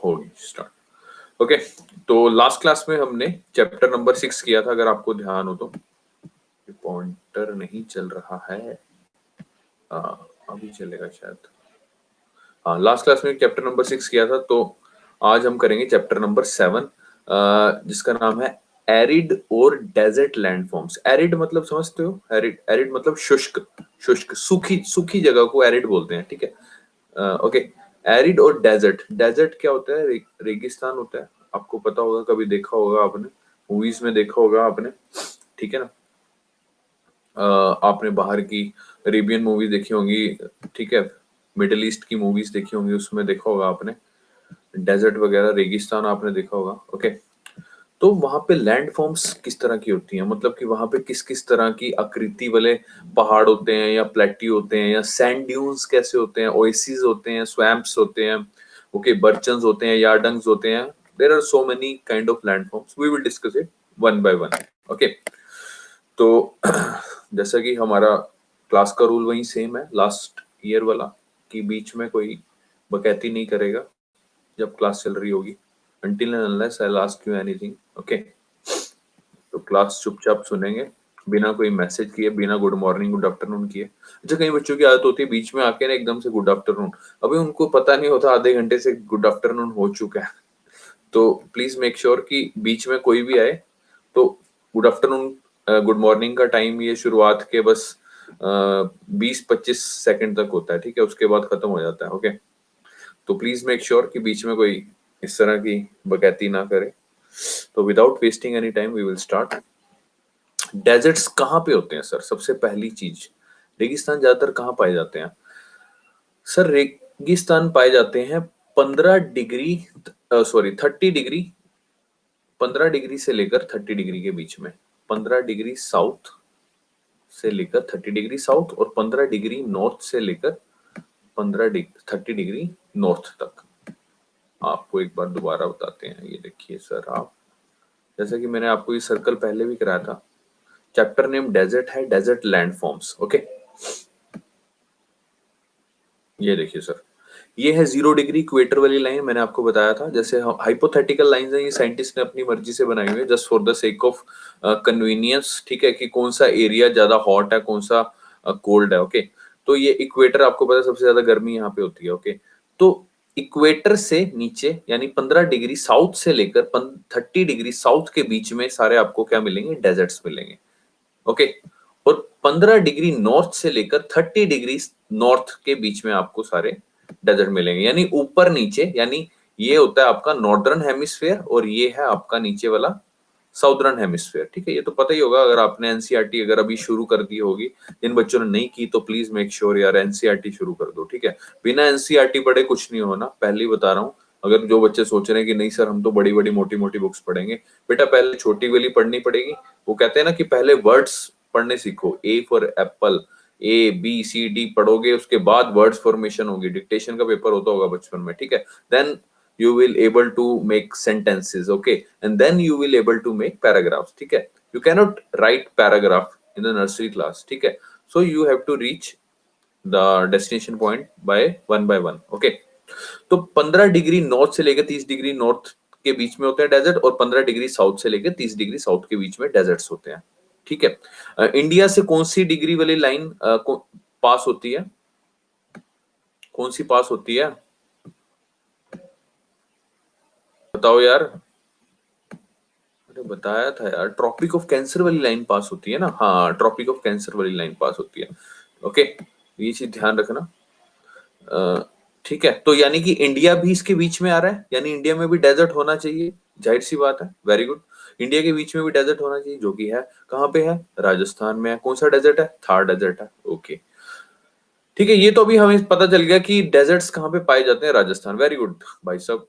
होगी start. Okay, तो last class में हमने चैप्टर नंबर 6 किया था, अगर आपको ध्यान हो तो। पॉइंटर नहीं चल रहा है, अभी चलेगा शायद। हाँ, लास्ट क्लास में चैप्टर नंबर 6 किया था, तो आज हम करेंगे चैप्टर नंबर 7, जिसका नाम है एरिड और डेजर्ट लैंडफॉर्म्स। एरिड मतलब समझते हो? एरिड, एरिड मतलब शुष्क, शुष्क सूखी सूखी जगह को एरिड बोलते हैं, ठीक है। ओके, एरिड और डेजर्ट। डेजर्ट क्या होता है? रेगिस्तान होता है, आपको पता होगा, कभी देखा होगा आपने, मूवीज में देखा होगा आपने, ठीक है ना। आपने बाहर की अरेबियन मूवी देखी होंगी, ठीक है, मिडिल ईस्ट की मूवीज देखी होंगी, उसमें देखा होगा आपने डेजर्ट वगैरह, रेगिस्तान आपने देखा होगा। ओके, तो वहां पे लैंड फॉर्म्स किस तरह की होती हैं, मतलब कि वहां पे किस किस तरह की आकृति वाले पहाड़ होते हैं, या प्लेट्यू होते हैं, या सैंड ड्यून्स कैसे होते हैं, ओएसिस होते हैं, स्वैम्प्स होते हैं, ओके, बर्चन्स होते हैं, यार्डंग्स होते हैं। There are so many kind of land forms, we will discuss it one by one. Okay, तो जैसा कि हमारा क्लास का रूल वही सेम है लास्ट ईयर वाला, कि बीच में कोई बकैती नहीं करेगा जब क्लास चल रही होगी, until and unless I'll ask you anything, okay? तो क्लास चुपचाप सुनेंगे, बिना कोई मैसेज किए, बिना गुड मॉर्निंग गुड आफ्टरनून किए। अच्छा, कई बच्चों की आदत होती है बीच में आके ना एकदम से गुड आफ्टरनून, अभी उनको पता नहीं होता आधे घंटे से गुड आफ्टरनून हो चुका है। तो प्लीज मेक श्योर कि बीच में कोई भी आए तो गुड आफ्टरनून, गुड मॉर्निंग का टाइम ये शुरुआत के बस 20-25 सेकंड तक होता है, ठीक है, उसके बाद खत्म हो जाता है। ओके, तो प्लीज मेक श्योर कि बीच में कोई इस तरह की बकैती ना करे। तो without wasting any time we will start. Deserts कहाँ पे होते हैं सर? सबसे पहली चीज, रेगिस्तान ज्यादातर कहाँ पाए जाते हैं सर? रेगिस्तान पाए जाते हैं 15 डिग्री, सॉरी 30 डिग्री, 15 डिग्री से लेकर 30 डिग्री के बीच में। 15 डिग्री साउथ से लेकर 30 डिग्री साउथ, और 15 डिग्री नॉर्थ से लेकर 30 डिग्री नॉर्थ तक। आपको एक बार दोबारा बताते हैं, ये देखिए सर, आप जैसा कि मैंने आपको ये सर्कल पहले भी कराया था, चैप्टर नेम डेजर्ट है, डेजर्ट लैंडफॉर्म्स। ओके, ये देखिए सर, ये है 0 डिग्री इक्वेटर वाली लाइन, मैंने आपको बताया था। जैसे हाइपोथेटिकल लाइंस हैं, ये साइंटिस्ट ने अपनी मर्जी से बनाई हुई है, just for the sake of convenience, ठीक है, कि कौन सा एरिया ज्यादा हॉट है, कौन सा कोल्ड है। ओके, तो ये इक्वेटर, आपको पता है सबसे ज्यादा गर्मी यहाँ पे होती है। ओके, तो इक्वेटर से नीचे यानी 15 डिग्री साउथ से लेकर 30 डिग्री साउथ के बीच में सारे आपको क्या मिलेंगे? डेजर्ट्स मिलेंगे। ओके, और 15 डिग्री नॉर्थ से लेकर 30 डिग्री नॉर्थ के बीच में आपको सारे डेजर्ट मिलेंगे, यानी ऊपर नीचे, यानी ये होता है आपका नॉर्दर्न हेमिस्फेयर और ये है आपका नीचे वाला साउदर्न हेमिस्फेयर, ठीक है। ये तो पता ही होगा, अगर आपने एनसीईआरटी अगर अभी शुरू कर दी होगी, जिन बच्चों ने नहीं की तो प्लीज मेक श्योर यार एनसीईआरटी शुरू कर दो, ठीक है। बिना एनसीईआरटी पढ़े कुछ नहीं होना, पहले ही बता रहा हूँ। अगर जो बच्चे सोच रहे हैं कि नहीं सर हम तो बड़ी बड़ी मोटी मोटी बुक्स पढ़ेंगे, बेटा पहले छोटी वाली पढ़नी पड़ेगी। वो कहते हैं ना कि पहले वर्ड्स पढ़ने सीखो, A for apple, A B C D पढ़ोगे, उसके बाद वर्ड्स फॉर्मेशन होगी। डिक्टेशन का पेपर होता होगा बचपन में, ठीक है। Then you will able to make sentences, okay, and then you will able to make paragraphs, ठीक है। you cannot write paragraph in the nursery class, ठीक है। so you have to reach the destination point by one, okay। तो 15 degree north से लेकर 30 degree north के बीच में होते हैं डेजर्ट, और 15 डिग्री साउथ से लेकर 30 डिग्री साउथ के बीच में डेजर्ट्स होते हैं, ठीक है। इंडिया से कौन सी डिग्री वाली लाइन पास होती है? कौन सी पास होती है बताओ यार? अरे बताया था यार, ट्रॉपिक ऑफ कैंसर वाली लाइन पास होती है ना। हाँ, ट्रॉपिक ऑफ कैंसर वाली लाइन पास होती है। ओके, ये चीज ध्यान रखना, ठीक है। तो यानी कि इंडिया भी इसके बीच में आ रहा है, यानी इंडिया में भी डेजर्ट होना चाहिए, जाहिर सी बात है। वेरी गुड, इंडिया के बीच में भी डेजर्ट होना चाहिए, जो कि है कहाँ पे है? राजस्थान में है। कौन सा डेजर्ट है? थार डेजर्ट है। ओके, ठीक है, ये तो अभी हमें पता चल गया कि डेजर्ट्स कहाँ पे पाए जाते हैं, राजस्थान। वेरी गुड भाई साहब।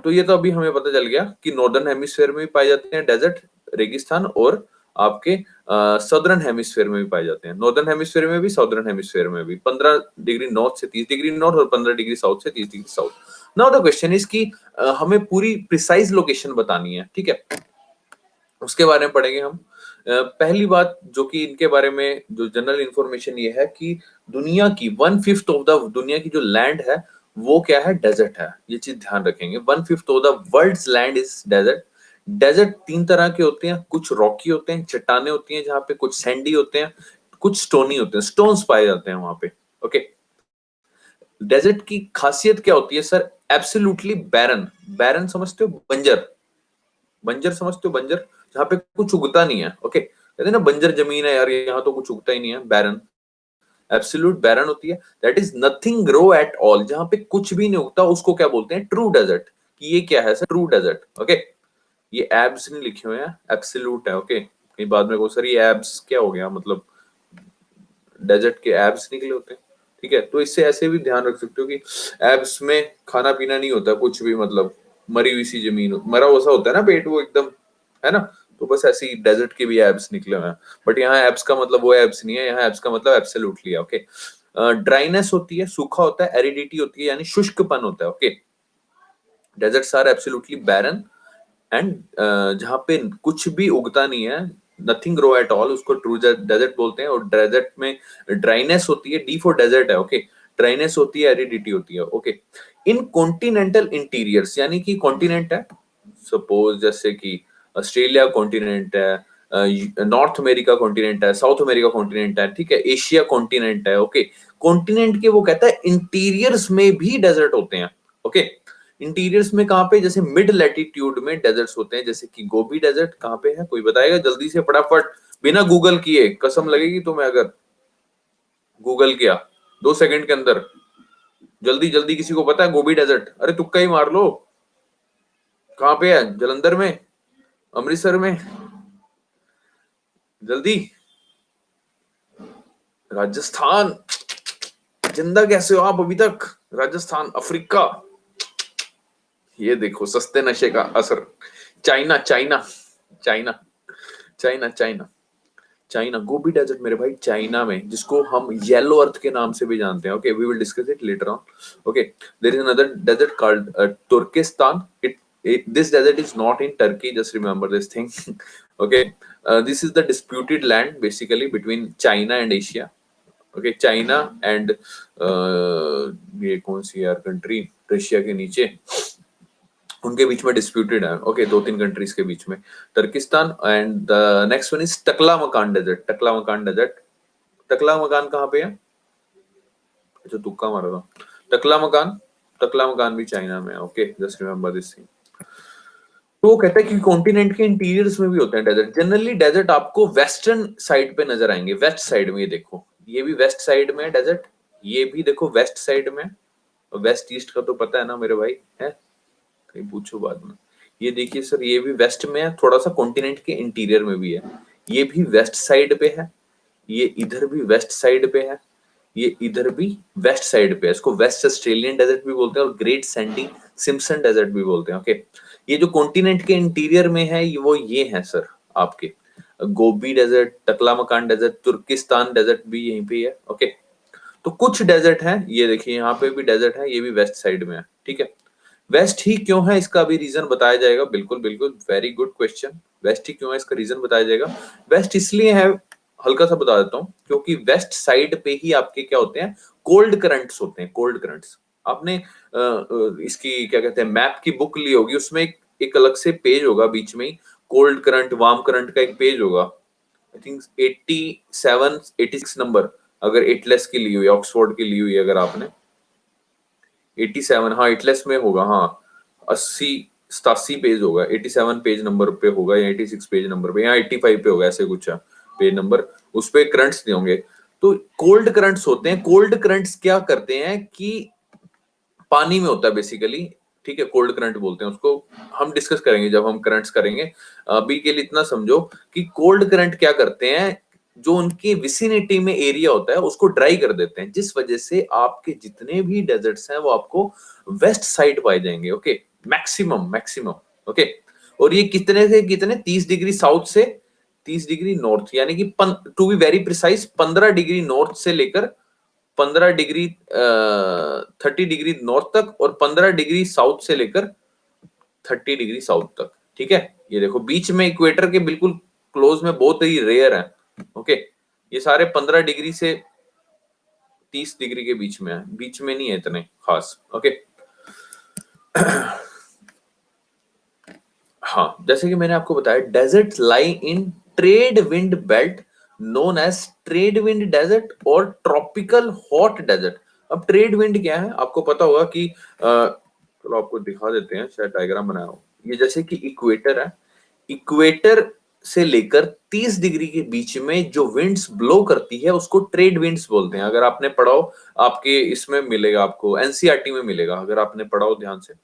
तो ये तो अभी हमें पता चल गया कि नॉर्दर्न हेमिस्फेयर में भी पाए जाते हैं डेजर्ट, रेगिस्तान, और आपके सदर्न हेमिस्फेयर में भी पाए जाते हैं। नॉर्दर्न हेमिस्फेयर में भी, साउदर्न हेमिस्फेयर में भी। 15 डिग्री नॉर्थ से 30 डिग्री नॉर्थ, और 15 डिग्री साउथ से 30 degree south. Now the question is कि हमें पूरी प्रिसाइज लोकेशन बतानी है, ठीक है। उसके बारे में पढ़ेंगे हम। पहली बात जो कि इनके बारे में जो जनरल इंफॉर्मेशन ये है कि दुनिया की 1/5 ऑफ द दुनिया की जो लैंड है वो क्या है, डेजर्ट है। ये चीज ध्यान रखेंगे। 1/5 of the world's land is desert. Desert 3 तरह के होते हैं, कुछ रॉकी होते हैं, चट्टाने होती हैं जहां पे, कुछ सैंडी होते हैं, कुछ स्टोनी होते हैं, स्टोन्स पाए जाते हैं वहां पे। ओके, डेजर्ट की खासियत क्या होती है सर? एब्सोल्युटली बैरन। बैरन समझते हो? बंजर। बंजर समझते हो? बंजर, जहां पे कुछ उगता नहीं है। ओके, कहते हैं ना बंजर जमीन है यार, यहाँ तो कुछ उगता ही नहीं है, बैरन। एब्सोल्यूट बैरन होती है, that is nothing grow at all, जहां पे कुछ भी नहीं उगता, उसको क्या बोलते हैं? True desert. कि ये क्या है सर? True desert. ओके, ये एब्स नहीं लिखे हुए हैं, एब्सोल्यूट है। ओके, कहीं बाद में को सर ये एब्स क्या हो गया, मतलब डेजर्ट के एब्स निकले होते हैं। ठीक है, तो इससे ऐसे भी ध्यान रख सकते हो कि एब्स में खाना पीना नहीं होता कुछ भी, मतलब मरी हुई सी जमीन, मरा हुआ सा होता है ना पेट, वो एकदम, है ना? तो बस ऐसे ही डेजर्ट के भी एब्स निकले हुए हैं। बट यहाँ एब्स का मतलब वो एब्स नहीं है, यहाँ एब्स का मतलब एब्सोल्युटली है। ओके, ड्राइनेस होती है, सूखा होता है, एरिडिटी होती है, यानी शुष्कपन होता है। Okay, deserts are absolutely barren and जहां पे कुछ भी उगता नहीं है, नथिंग ग्रो एट ऑल, उसको ट्रू डेजर्ट बोलते हैं। और डेजर्ट में ड्राइनेस होती है, डी फॉर डेजर्ट है। ओके, ड्राइनेस होती है, एरिडिटी होती है। ओके, इन कॉन्टिनेंटल इंटीरियर्स, यानी कि कॉन्टिनेंट है, सपोज जैसे कि ऑस्ट्रेलिया कॉन्टिनेंट है, नॉर्थ अमेरिका कॉन्टिनेंट है, साउथ अमेरिका कॉन्टिनेंट है, ठीक है, एशिया कॉन्टिनेंट है। ओके, कॉन्टिनेंट के वो कहता है इंटीरियर्स में भी डेजर्ट होते हैं। ओके, इंटीरियर्स में कहां पे? जैसे मिड लैटिट्यूड में डेजर्ट्स होते हैं, जैसे कि गोबी डेजर्ट कहां पे है, कोई बताएगा जल्दी से फटाफट, बिना गूगल किए? कसम लगेगी तुम्हें अगर गूगल किया 2 सेकंड के अंदर। जल्दी जल्दी, किसी को पता है गोबी डेजर्ट? अरे तुक्का ही मार लो। कहां पे है? जलंधर में, अमृतसर में? जल्दी। राजस्थान। जिंदा कैसे हो आप अभी तक? राजस्थान, अफ्रीका। ये देखो सस्ते नशे का असर। China, China, China, China, China, China. Gobi desert मेरे भाई चाइना में, जिसको हम येलो अर्थ के नाम से भी जानते हैं। Okay, we will discuss it later on. Okay, there is another desert called Turkestan. This desert is not in Turkey, just remember this thing. Okay, this is the disputed land basically between China and Asia. Okay, China and ये कौन सी यार country, Russia के नीचे, उनके बीच में disputed है। Okay, 2-3 countries के बीच में, तुर्किस्तान एंड नेक्स्ट वन इज टकला मकान डेजर्ट। टकला मकान डेजर्ट, टकला मकान कहाँ पे है? अच्छा तुक्का मारा था। टकला मकान, टकला मकान भी चाइना में है। Okay, just remember this thing. तो वो कहता है कि कॉन्टिनेंट के इंटीरियर्स में भी होते हैं डेजर्ट। जनरली डेजर्ट आपको वेस्टर्न साइड पे नजर आएंगे, वेस्ट साइड में। ये देखो, ये भी वेस्ट साइड में है डेजर्ट, ये भी देखो वेस्ट साइड में। वेस्ट ईस्ट का तो पता है ना मेरे भाई, है कहीं पूछो बाद में। ये देखिए सर, ये भी वेस्ट में है, थोड़ा सा कॉन्टिनेंट के इंटीरियर में भी है। ये भी वेस्ट साइड पे है, ये इधर भी वेस्ट साइड पे है, ये इधर भी वेस्ट साइड पे है। इसको वेस्ट ऑस्ट्रेलियन डेजर्ट भी बोलते हैं और ग्रेट सैंडी सिम्पसन डेजर्ट भी बोलते हैं। ओके, ये जो कॉन्टिनेंट के इंटीरियर में है वो ये है सर आपके गोबी डेजर्ट, टकला मकान डेजर्ट, तुर्किस्तान डेजर्ट भी यहीं पे है। ओके, तो कुछ डेजर्ट है, ये देखिए यहाँ पे भी डेजर्ट है, ये भी वेस्ट साइड में है। ठीक है, वेस्ट ही क्यों है इसका भी रीजन बताया जाएगा। बिल्कुल बिल्कुल, वेरी गुड क्वेश्चन। वेस्ट ही क्यों है इसका रीजन बताया जाएगा। वेस्ट इसलिए है, हल्का सा बता देता हूँ, क्योंकि वेस्ट साइड पे ही आपके क्या होते हैं? कोल्ड करंट्स होते हैं, कोल्ड करंट्स। आपने इसकी क्या कहते हैं, मैप की बुक ली होगी, उसमें एक अलग से पेज होगा बीच में ही, कोल्ड करंट वार्म करंट का एक पेज होगा। आई थिंक 87 86 नंबर, अगर एटलस की ली हुई, ऑक्सफोर्ड की ली हुई अगर आपने 87, हाँ एटलस में होगा, हाँ 80-87 पेज होगा, 87 पेज नंबर पे होगा या 86 पेज नंबर पे, या 85 पे होगा, ऐसे कुछ है पेज नंबर। उस पे करंट्स नहीं होंगे। तो कोल्ड करंट्स होते हैं। कोल्ड करंट्स क्या करते हैं कि पानी में होता है बेसिकली। ठीक है, कोल्ड करंट बोलते हैं उसको, हम डिस्कस करेंगे जब हम करंट्स करेंगे। अभी के लिए इतना समझो कि कोल्ड करंट क्या करते हैं, जो उनकी विसिनिटी में एरिया होता है उसको ड्राई कर देते हैं, जिस वजह से आपके जितने भी डेजर्ट्स हैं वो आपको वेस्ट साइड पाए जाएंगे। Okay, maximum maximum. ओके, और ये कितने से कितने, 30 डिग्री साउथ से 30 डिग्री नॉर्थ, यानी कि to be very precise 15 degree north से लेकर 15 डिग्री 30 डिग्री नॉर्थ तक, और 15 डिग्री साउथ से लेकर 30 डिग्री साउथ तक। ठीक है, ये देखो बीच में इक्वेटर के बिल्कुल क्लोज में बहुत ही रेयर है। ओके, ये सारे 15 डिग्री से 30 डिग्री के बीच में है, बीच में नहीं है इतने खास। ओके हाँ, जैसे कि मैंने आपको बताया, desert lie in trade wind belt known as trade wind desert और ट्रॉपिकल हॉट डेजर्ट। अब ट्रेड विंड क्या है, आपको पता होगा कि चलो आपको दिखा देते हैं, शायद डायग्राम बनाया हो। ये जैसे कि इक्वेटर है, इक्वेटर से लेकर 30 डिग्री के बीच में जो विंड्स ब्लो करती है उसको ट्रेड विंड्स बोलते हैं। अगर आपने पढ़ा हो, आपके इसमें मिलेगा, आपको एनसीईआरटी में मिलेगा अगर आपने पढ़ा हो ध्यान से।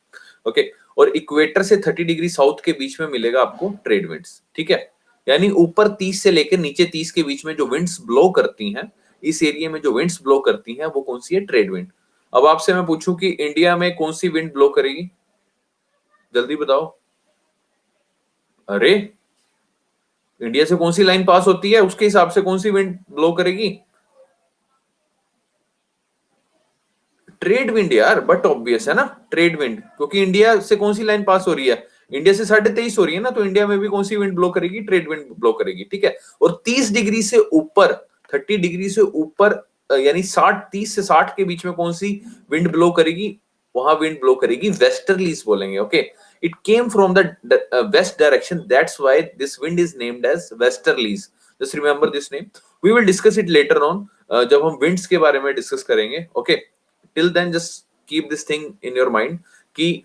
ओके, और इक्वेटर से 30 डिग्री साउथ के बीच में मिलेगा आपको ट्रेड विंड्स, ठीक है। यानी ऊपर 30 से लेकर नीचे 30 के बीच में जो विंड्स ब्लो करती हैं, इस एरिया में जो विंड्स ब्लो करती हैं वो कौन सी है, ट्रेड विंड। अब आपसे मैं पूछूं कि इंडिया में कौन सी विंड ब्लो करेगी, जल्दी बताओ। अरे, इंडिया से कौन सी लाइन पास होती है, उसके हिसाब से कौन सी विंड ब्लो करेगी, ट्रेड विंड यार। बट ऑब्वियस है ना, ट्रेड विंड, क्योंकि इंडिया से कौन सी लाइन पास हो रही है, इंडिया से 23.5 हो रही है ना, तो इंडिया में भी कौन सी विंड ब्लो करेगी, ट्रेड विंड ब्लो करेगी, ठीक है। और 30 डिग्री से ऊपर, 30 डिग्री से ऊपर यानी 30 से 60 के बीच में कौन सी विंड ब्लो करेगी, वहां विंड ब्लो करेगी वेस्टर्लीज बोलेंगे। Okay, it came from the west direction, that's why this wind is named as westerlies. Just remember this name, we will discuss it later on, जब हम विंड्स के बारे में discuss करेंगे। Okay, till then just keep this thing in your mind कि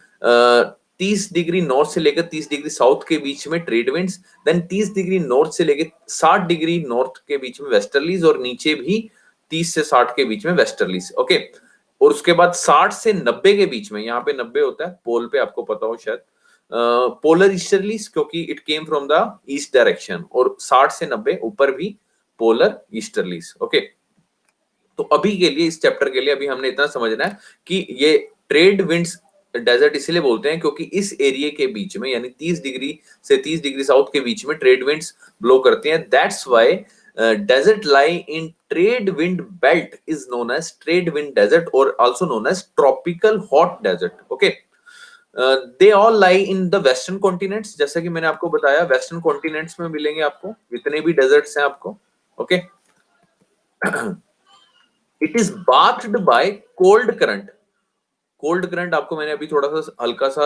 30 degree north से लेकर 30 degree south के बीच में trade winds, then 30 degree north से लेकर 60 डिग्री नॉर्थ के बीच में वेस्टर्लीज, और नीचे भी 30 से 60 के बीच में वेस्टर्लीज। ओके, और उसके बाद 60 से 90 के बीच में, यहाँ पे 90 होता है पोल पे, आपको पता हो शायद, पोलर ईस्टर्लीज, क्योंकि it came from the east direction, और 60 से 90 ऊपर भी पोलर ईस्टर्लीज। ओके, तो अभी के लिए, इस चैप्टर के लिए अभी हमने इतना समझना है कि ये ट्रेड विंड्स डेजर्ट इसलिए बोलते हैं क्योंकि इस एरिया के बीच में, यानी 30 डिग्री से 30 डिग्री साउथ के बीच में ट्रेड विंड्स ब्लो करती हैं। That's why desert lie in trade wind belt is known as trade wind desert or also known as tropical hot desert. Okay, they all lie in the western continents, जैसा कि मैंने आपको बताया western continents में मिलेंगे आपको जितने भी डेजर्ट्स हैं आपको। ओके, इट इज bathed by cold current। Cold current आपको मैंने अभी थोड़ा सा हल्का सा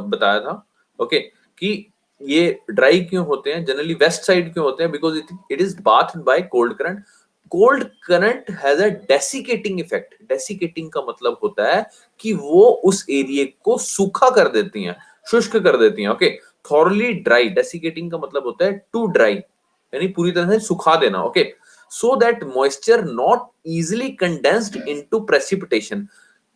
बताया था। ओके, कि ये ड्राई क्यों होते हैं, जनरली वेस्ट साइड क्यों होते हैं, because it is bathed by cold current. Cold current has a desiccating effect. Desiccating का मतलब होता है कि वो उस एरिया को सूखा कर देती हैं, शुष्क कर देती हैं। ओके, थॉरली ड्राई, डेसिकेटिंग का मतलब होता है टू ड्राई, यानी पूरी तरह से सुखा देना। Okay, so that moisture not easily condensed into precipitation,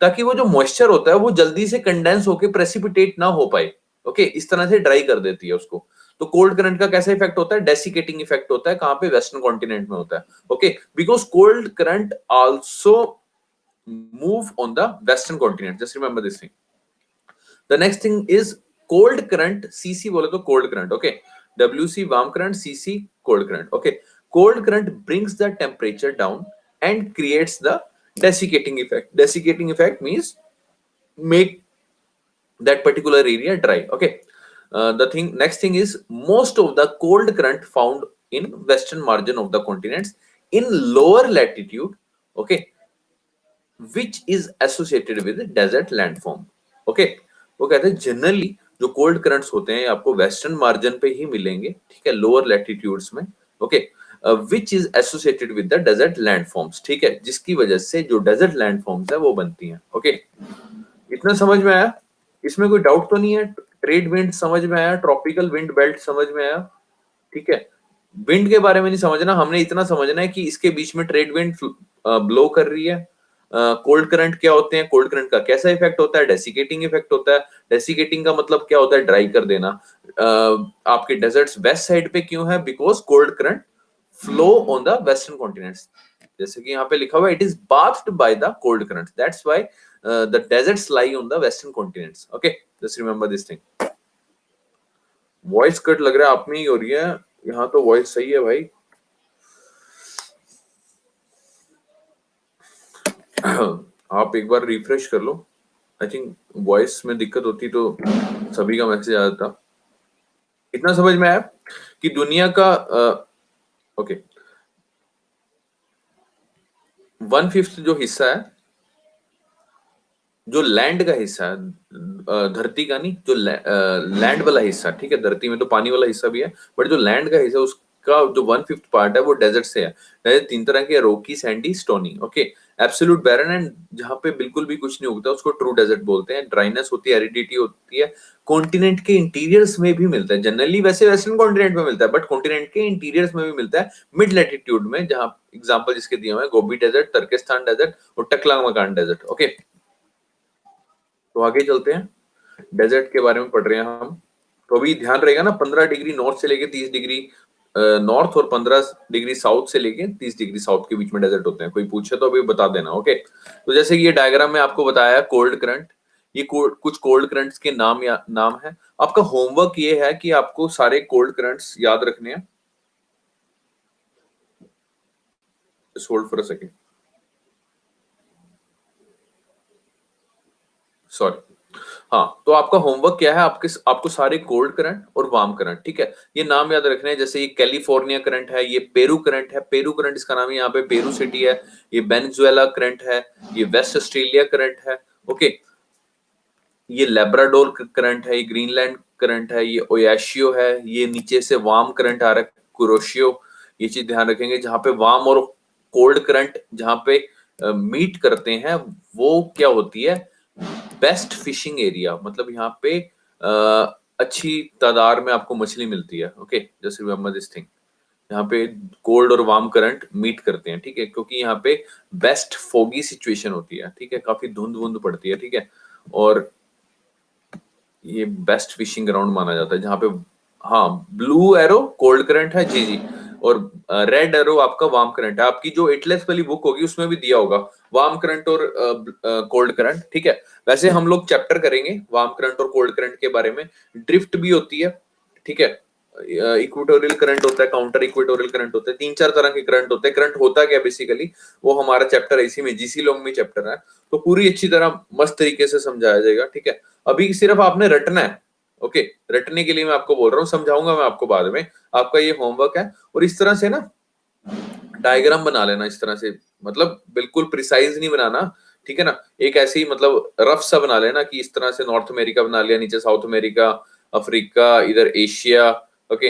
ताकि वो जो मॉइस्चर होता है वो जल्दी से कंडेंस होकर प्रेसिपिटेट ना हो पाए। ओके, इस तरह से ड्राई कर देती है उसको। तो कोल्ड करंट का कैसा इफेक्ट होता है, डेसिकेटिंग इफेक्ट होता है, कहां पे, वेस्टर्न कॉन्टिनेंट में होता है। Okay, because cold current also move on the western continent, just remember this thing. The next thing is cold current, CC बोले तो cold current. Okay, WC warm current, CC cold current. Okay, cold current brings the temperature down and creates the desiccating effect. Desiccating effect means make that particular area dry. Okay, next thing is most of the cold current found in western margin of the continents in lower latitude, okay, which is associated with desert landform. Okay, वो कहते हैं generally जो cold currents होते हैं आपको western margin पे ही मिलेंगे, ठीक है, लोअर लैटिट्यूड्स में। Okay, which is associated with the desert landforms, ठीक है, जिसकी वजह से जो डेजर्ट लैंडफॉर्म्स है वो बनती हैं। ओके, इतना समझ में आया, इसमें कोई डाउट तो नहीं है। ट्रेड विंड समझ में आया, ट्रॉपिकल विंड बेल्ट समझ में आया, ठीक है। विंड के बारे में नहीं समझना, हमने इतना समझना है कि इसके बीच में ट्रेड विंड ब्लो कर रही है। कोल्ड करंट क्या होते हैं, कोल्ड करंट का कैसा इफेक्ट होता है, डेसिकेटिंग इफेक्ट होता है। डेसिकेटिंग का मतलब क्या होता है, ड्राई कर देना। आपके डेजर्ट्स वेस्ट साइड पे क्यों है, because cold current flow on the western continents, जैसे कि यहाँ पे लिखा हुआ है, इट इज bathed by the cold current, that's why the deserts lie on the western continents. Okay, just remember this thing. Voice cut लग रहा है आप में ही हो रही है, यहाँ तो वॉइस सही है भाई। आप एक बार रिफ्रेश कर लो, आई थिंक वॉइस में दिक्कत होती तो सभी का मैसेज आ जाता। इतना समझ में आया कि दुनिया का ओके, 1/5 जो हिस्सा है, जो लैंड का हिस्सा है, धरती का नहीं, जो लैंड वाला हिस्सा, ठीक है, धरती में तो पानी वाला हिस्सा भी है, बट जो लैंड का हिस्सा है, उसका जो 1/5 पार्ट है वो डेजर्ट से है। डेजर्ट 3 तरह के, rocky, sandy, stony. Okay, absolute barren and जहां पे बिल्कुल भी कुछ नहीं उगता उसको ट्रू डेजर्ट बोलते हैं। ड्राइनेस होती है, एरिडिटी होती है। कॉन्टिनेंट के इंटीरियर्स में भी मिलता है, जनरली वैसे वेस्टर्न कॉन्टिनेंट में मिलता है, बट कॉन्टिनेंट के इंटीरियर्स में भी मिलता है, मिड लैटिट्यूड में, जहां एग्जांपल जिसके दिए हुए हैं गोबी डेजर्ट, तुर्किस्तान डेजर्ट और टकलामकान डेजर्ट। ओके, तो आगे चलते हैं, डेजर्ट के बारे में पढ़ रहे हैं हम। तो अभी ध्यान रहेगा ना, 15 डिग्री नॉर्थ से लेके 30 डिग्री नॉर्थ और 15 डिग्री साउथ से लेके 30 डिग्री साउथ के बीच में डेजर्ट होते हैं। कोई पूछे तो अभी बता देना। ओके, तो जैसे कि ये डायग्राम में आपको बताया कोल्ड करंट, ये कुछ कोल्ड करंट्स के नाम या नाम है। आपका होमवर्क ये है कि आपको सारे कोल्ड करंट्स याद रखने हैं। Hold for a second, sorry. हाँ, तो आपका होमवर्क क्या है, आपको सारे कोल्ड करंट और वार्म करंट, ठीक है, ये नाम याद रखने हैं। जैसे ये कैलिफोर्निया करंट है, ये पेरू करंट है, पेरू करंट इसका नाम है, यहाँ पे पेरू सिटी है। ये वेनेजुएला करंट है, ये वेस्ट ऑस्ट्रेलिया करंट है। ओके, ये लेब्राडोर करंट है, ये ग्रीनलैंड करंट है, ये ओयाशियो है, ये नीचे से वार्म करंट आ रहा है, कुरोशियो। ये चीज ध्यान रखेंगे, जहां पे वार्म और कोल्ड करंट जहां पे मीट करते हैं, वो क्या होती है, बेस्ट फिशिंग एरिया। मतलब यहाँ पे अच्छी तादाद में आपको मछली मिलती है। Okay, just remember this thing, यहाँ पे कोल्ड और वार्म करंट मीट करते हैं, ठीक है, क्योंकि यहाँ पे बेस्ट फोगी सिचुएशन होती है, ठीक है, काफी धुंध वुंध पड़ती है, ठीक है, और ये बेस्ट फिशिंग ग्राउंड माना जाता है, जहाँ पे, हाँ, ब्लू एरो कोल्ड करंट है, जी जी, और रेड एरो आपका वार्म करंट है। आपकी जो एटलस वाली बुक होगी उसमें भी दिया होगा वार्म करंट और कोल्ड करंट, ठीक है। वैसे हम लोग चैप्टर करेंगे वार्म करंट और कोल्ड करंट के बारे में। ड्रिफ्ट भी होती है, ठीक है, इक्वेटोरियल करंट होता है, काउंटर इक्वेटोरियल करंट होता है, 3-4 तरह के करंट होते हैं। करंट होता क्या बेसिकली, वो हमारा चैप्टर इसी में, जीसी लॉन्ग में चैप्टर है, तो पूरी अच्छी तरह मस्त तरीके से समझाया जाएगा, ठीक है। अभी सिर्फ आपने रटना है। ओके, रटने के लिए मैं आपको बोल रहा हूँ, समझाऊंगा मैं आपको बाद में। आपका ये होमवर्क है, और इस तरह से ना डायग्राम बना लेना, इस तरह से, मतलब बिल्कुल प्रिसाइज नहीं बनाना, ठीक है ना, एक ऐसे ही मतलब रफ सा बना लेना कि इस तरह से नॉर्थ अमेरिका बना लिया, नीचे साउथ अमेरिका, अफ्रीका, इधर एशिया, ओके,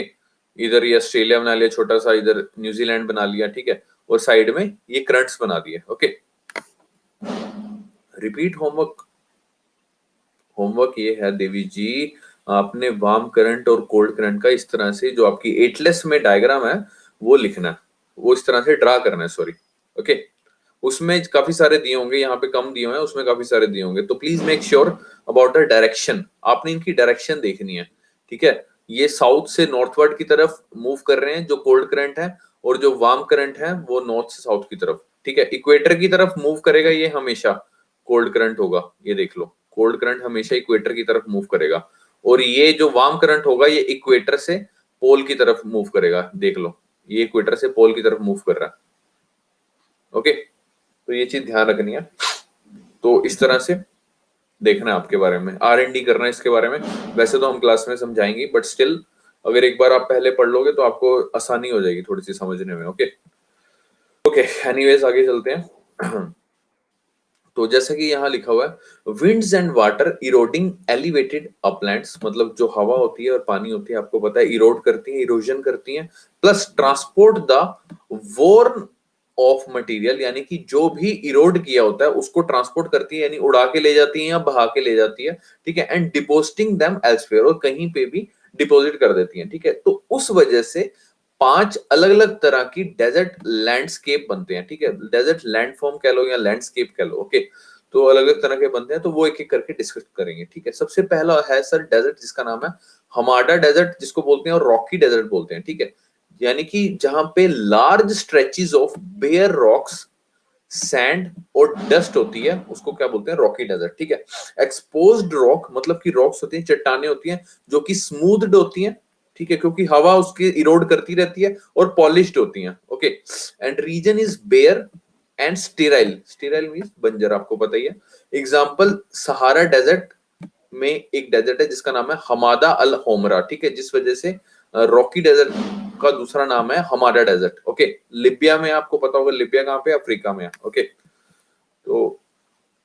इधर ये ऑस्ट्रेलिया बना लिया छोटा सा, इधर न्यूजीलैंड बना लिया, ठीक है, और साइड में ये करंट्स बना दिए। Okay, repeat homework. होमवर्क ये है देवी जी, आपने वार्म करंट और कोल्ड करंट का इस तरह से, जो आपकी एटलस में डायग्राम है वो लिखना है, वो इस तरह से ड्रा करना है, सॉरी। ओके, उसमें काफी सारे दिए होंगे, यहाँ पे कम दिए हुए हैं, उसमें काफी सारे दिए होंगे, तो please make sure about the direction, आपने इनकी डायरेक्शन देखनी है, ठीक है। ये साउथ से नॉर्थवर्ड की तरफ मूव कर रहे हैं जो कोल्ड करंट है, और जो वार्म करंट है वो नॉर्थ से साउथ की तरफ, ठीक है, इक्वेटर की तरफ मूव करेगा ये हमेशा, कोल्ड करंट होगा, ये देख लो, कोल्ड करंट हमेशा इक्वेटर की तरफ मूव करेगा, और ये जो वार्म करंट होगा ये इक्वेटर से पोल की तरफ मूव करेगा, देख लो, ये इक्वेटर से पोल की तरफ मूव कर रहा है। ओके, तो ये चीज ध्यान रखनी है। तो इस तरह से देखना है आपके बारे में, R&D करना है इसके बारे में। वैसे तो हम क्लास में समझाएंगे, बट स्टिल अगर एक बार आप पहले पढ़ लोगे तो आपको आसानी हो जाएगी थोड़ी सी समझने में। ओके ओके, एनीवेज आगे चलते हैं। तो जैसा कि यहाँ लिखा हुआ है, winds and water eroding elevated Uplands, मतलब जो हवा होती है और पानी होती है, आपको पता है इरोड करती है, इरोजन करती है, plus transport the worn of material, यानी कि जो भी इरोड किया होता है उसको ट्रांसपोर्ट करती है, यानी उड़ा के ले जाती है या बहा के ले जाती है, ठीक है, एंड डिपोजिटिंग देम एल्सवेयर, और कहीं पे भी डिपॉजिट कर देती है, ठीक है। तो उस वजह से 5 अलग अलग तरह की डेजर्ट लैंडस्केप बनते हैं, ठीक है, डेजर्ट लैंडफॉर्म कह लो या लैंडस्केप कह लो। ओके, तो अलग अलग तरह के बनते हैं, तो वो एक एक करके डिस्कस करेंगे, ठीक है। सबसे पहला है सर डेजर्ट, जिसका नाम है हमाडा डेजर्ट, जिसको बोलते हैं, और रॉकी डेजर्ट बोलते हैं, ठीक है, यानी कि जहां पे large stretches of bare rocks, sand और डस्ट होती है, उसको क्या बोलते हैं, रॉकी डेजर्ट, ठीक है। एक्सपोज्ड रॉक, मतलब कि रॉक्स होती हैं, चट्टाने होती हैं जो कि स्मूथ्ड होती हैं, ठीक है, क्योंकि हवा उसके इरोड करती रहती है, और पॉलिश्ड होती हैं। Okay, and region is bare and sterile, sterile means बंजर, आपको पता ही है। एग्जांपल सहारा डेजर्ट में एक डेजर्ट है जिसका नाम है हमादा अल होमरा, ठीक है, जिस वजह से रॉकी डेजर्ट का दूसरा नाम है हमाडा डेजर्ट। ओके, लिबिया में, आपको पता होगा लिबिया कहाँ पे, अफ्रीका में है। ओके, तो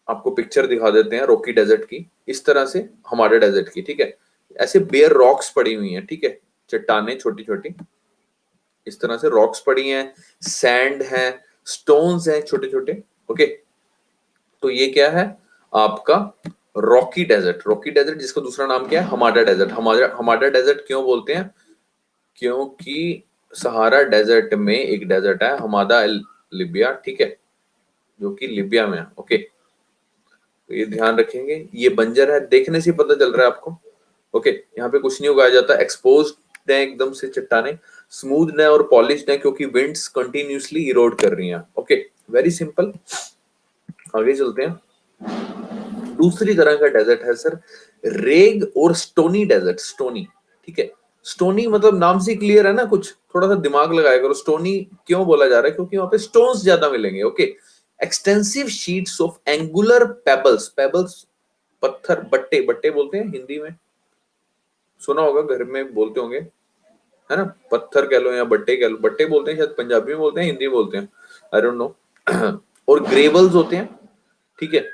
आपको पिक्चर दिखा देते हैं रॉकी डेजर्ट की, इस तरह से हमाडा डेजर्ट की। ठीक है, ऐसे बेयर रॉक्स पड़ी हुई हैं, ठीक है, चट्टाने छोटी छोटी इस तरह से रॉक्स पड़ी हैं, सैंड है, स्टोन्स हैं छोटे छोटे। ओके, तो ये क्या है आपका रॉकी डेजर्ट। रॉकी डेजर्ट जिसका दूसरा नाम क्या है, हमाडा डेजर्ट। हमाडा डेजर्ट क्यों बोलते हैं, क्योंकि सहारा डेजर्ट में एक डेजर्ट है हमादा लिबिया, ठीक है, जो कि लिबिया में है। ओके, तो ये ध्यान रखेंगे, ये बंजर है, देखने से पता चल रहा है आपको। ओके, यहाँ पे कुछ नहीं उगाया जाता, एक्सपोज्ड है एकदम से चट्टाने, स्मूथ है और पॉलिश्ड है क्योंकि विंड्स कंटिन्यूअसली इरोड कर रही हैं। Okay, very simple. आगे चलते हैं। दूसरी तरह का डेजर्ट है सर रेग और स्टोनी डेजर्ट। स्टोनी, ठीक है, स्टोनी मतलब नाम से क्लियर है ना, कुछ थोड़ा सा दिमाग लगाया करो। स्टोनी क्यों बोला जा रहा है, क्योंकि वहां पे स्टोन्स ज्यादा मिलेंगे। Okay, extensive sheets of angular pebbles, pebbles पत्थर, बट्टे, बट्टे बोलते हैं हिंदी में, सुना होगा, घर में बोलते होंगे, है ना, पत्थर कह लो या बट्टे कह लो, बट्टे बोलते हैं शायद, पंजाबी में बोलते हैं, हिंदी में बोलते हैं, आई डोंट नो। और ग्रेवल्स होते हैं, ठीक है,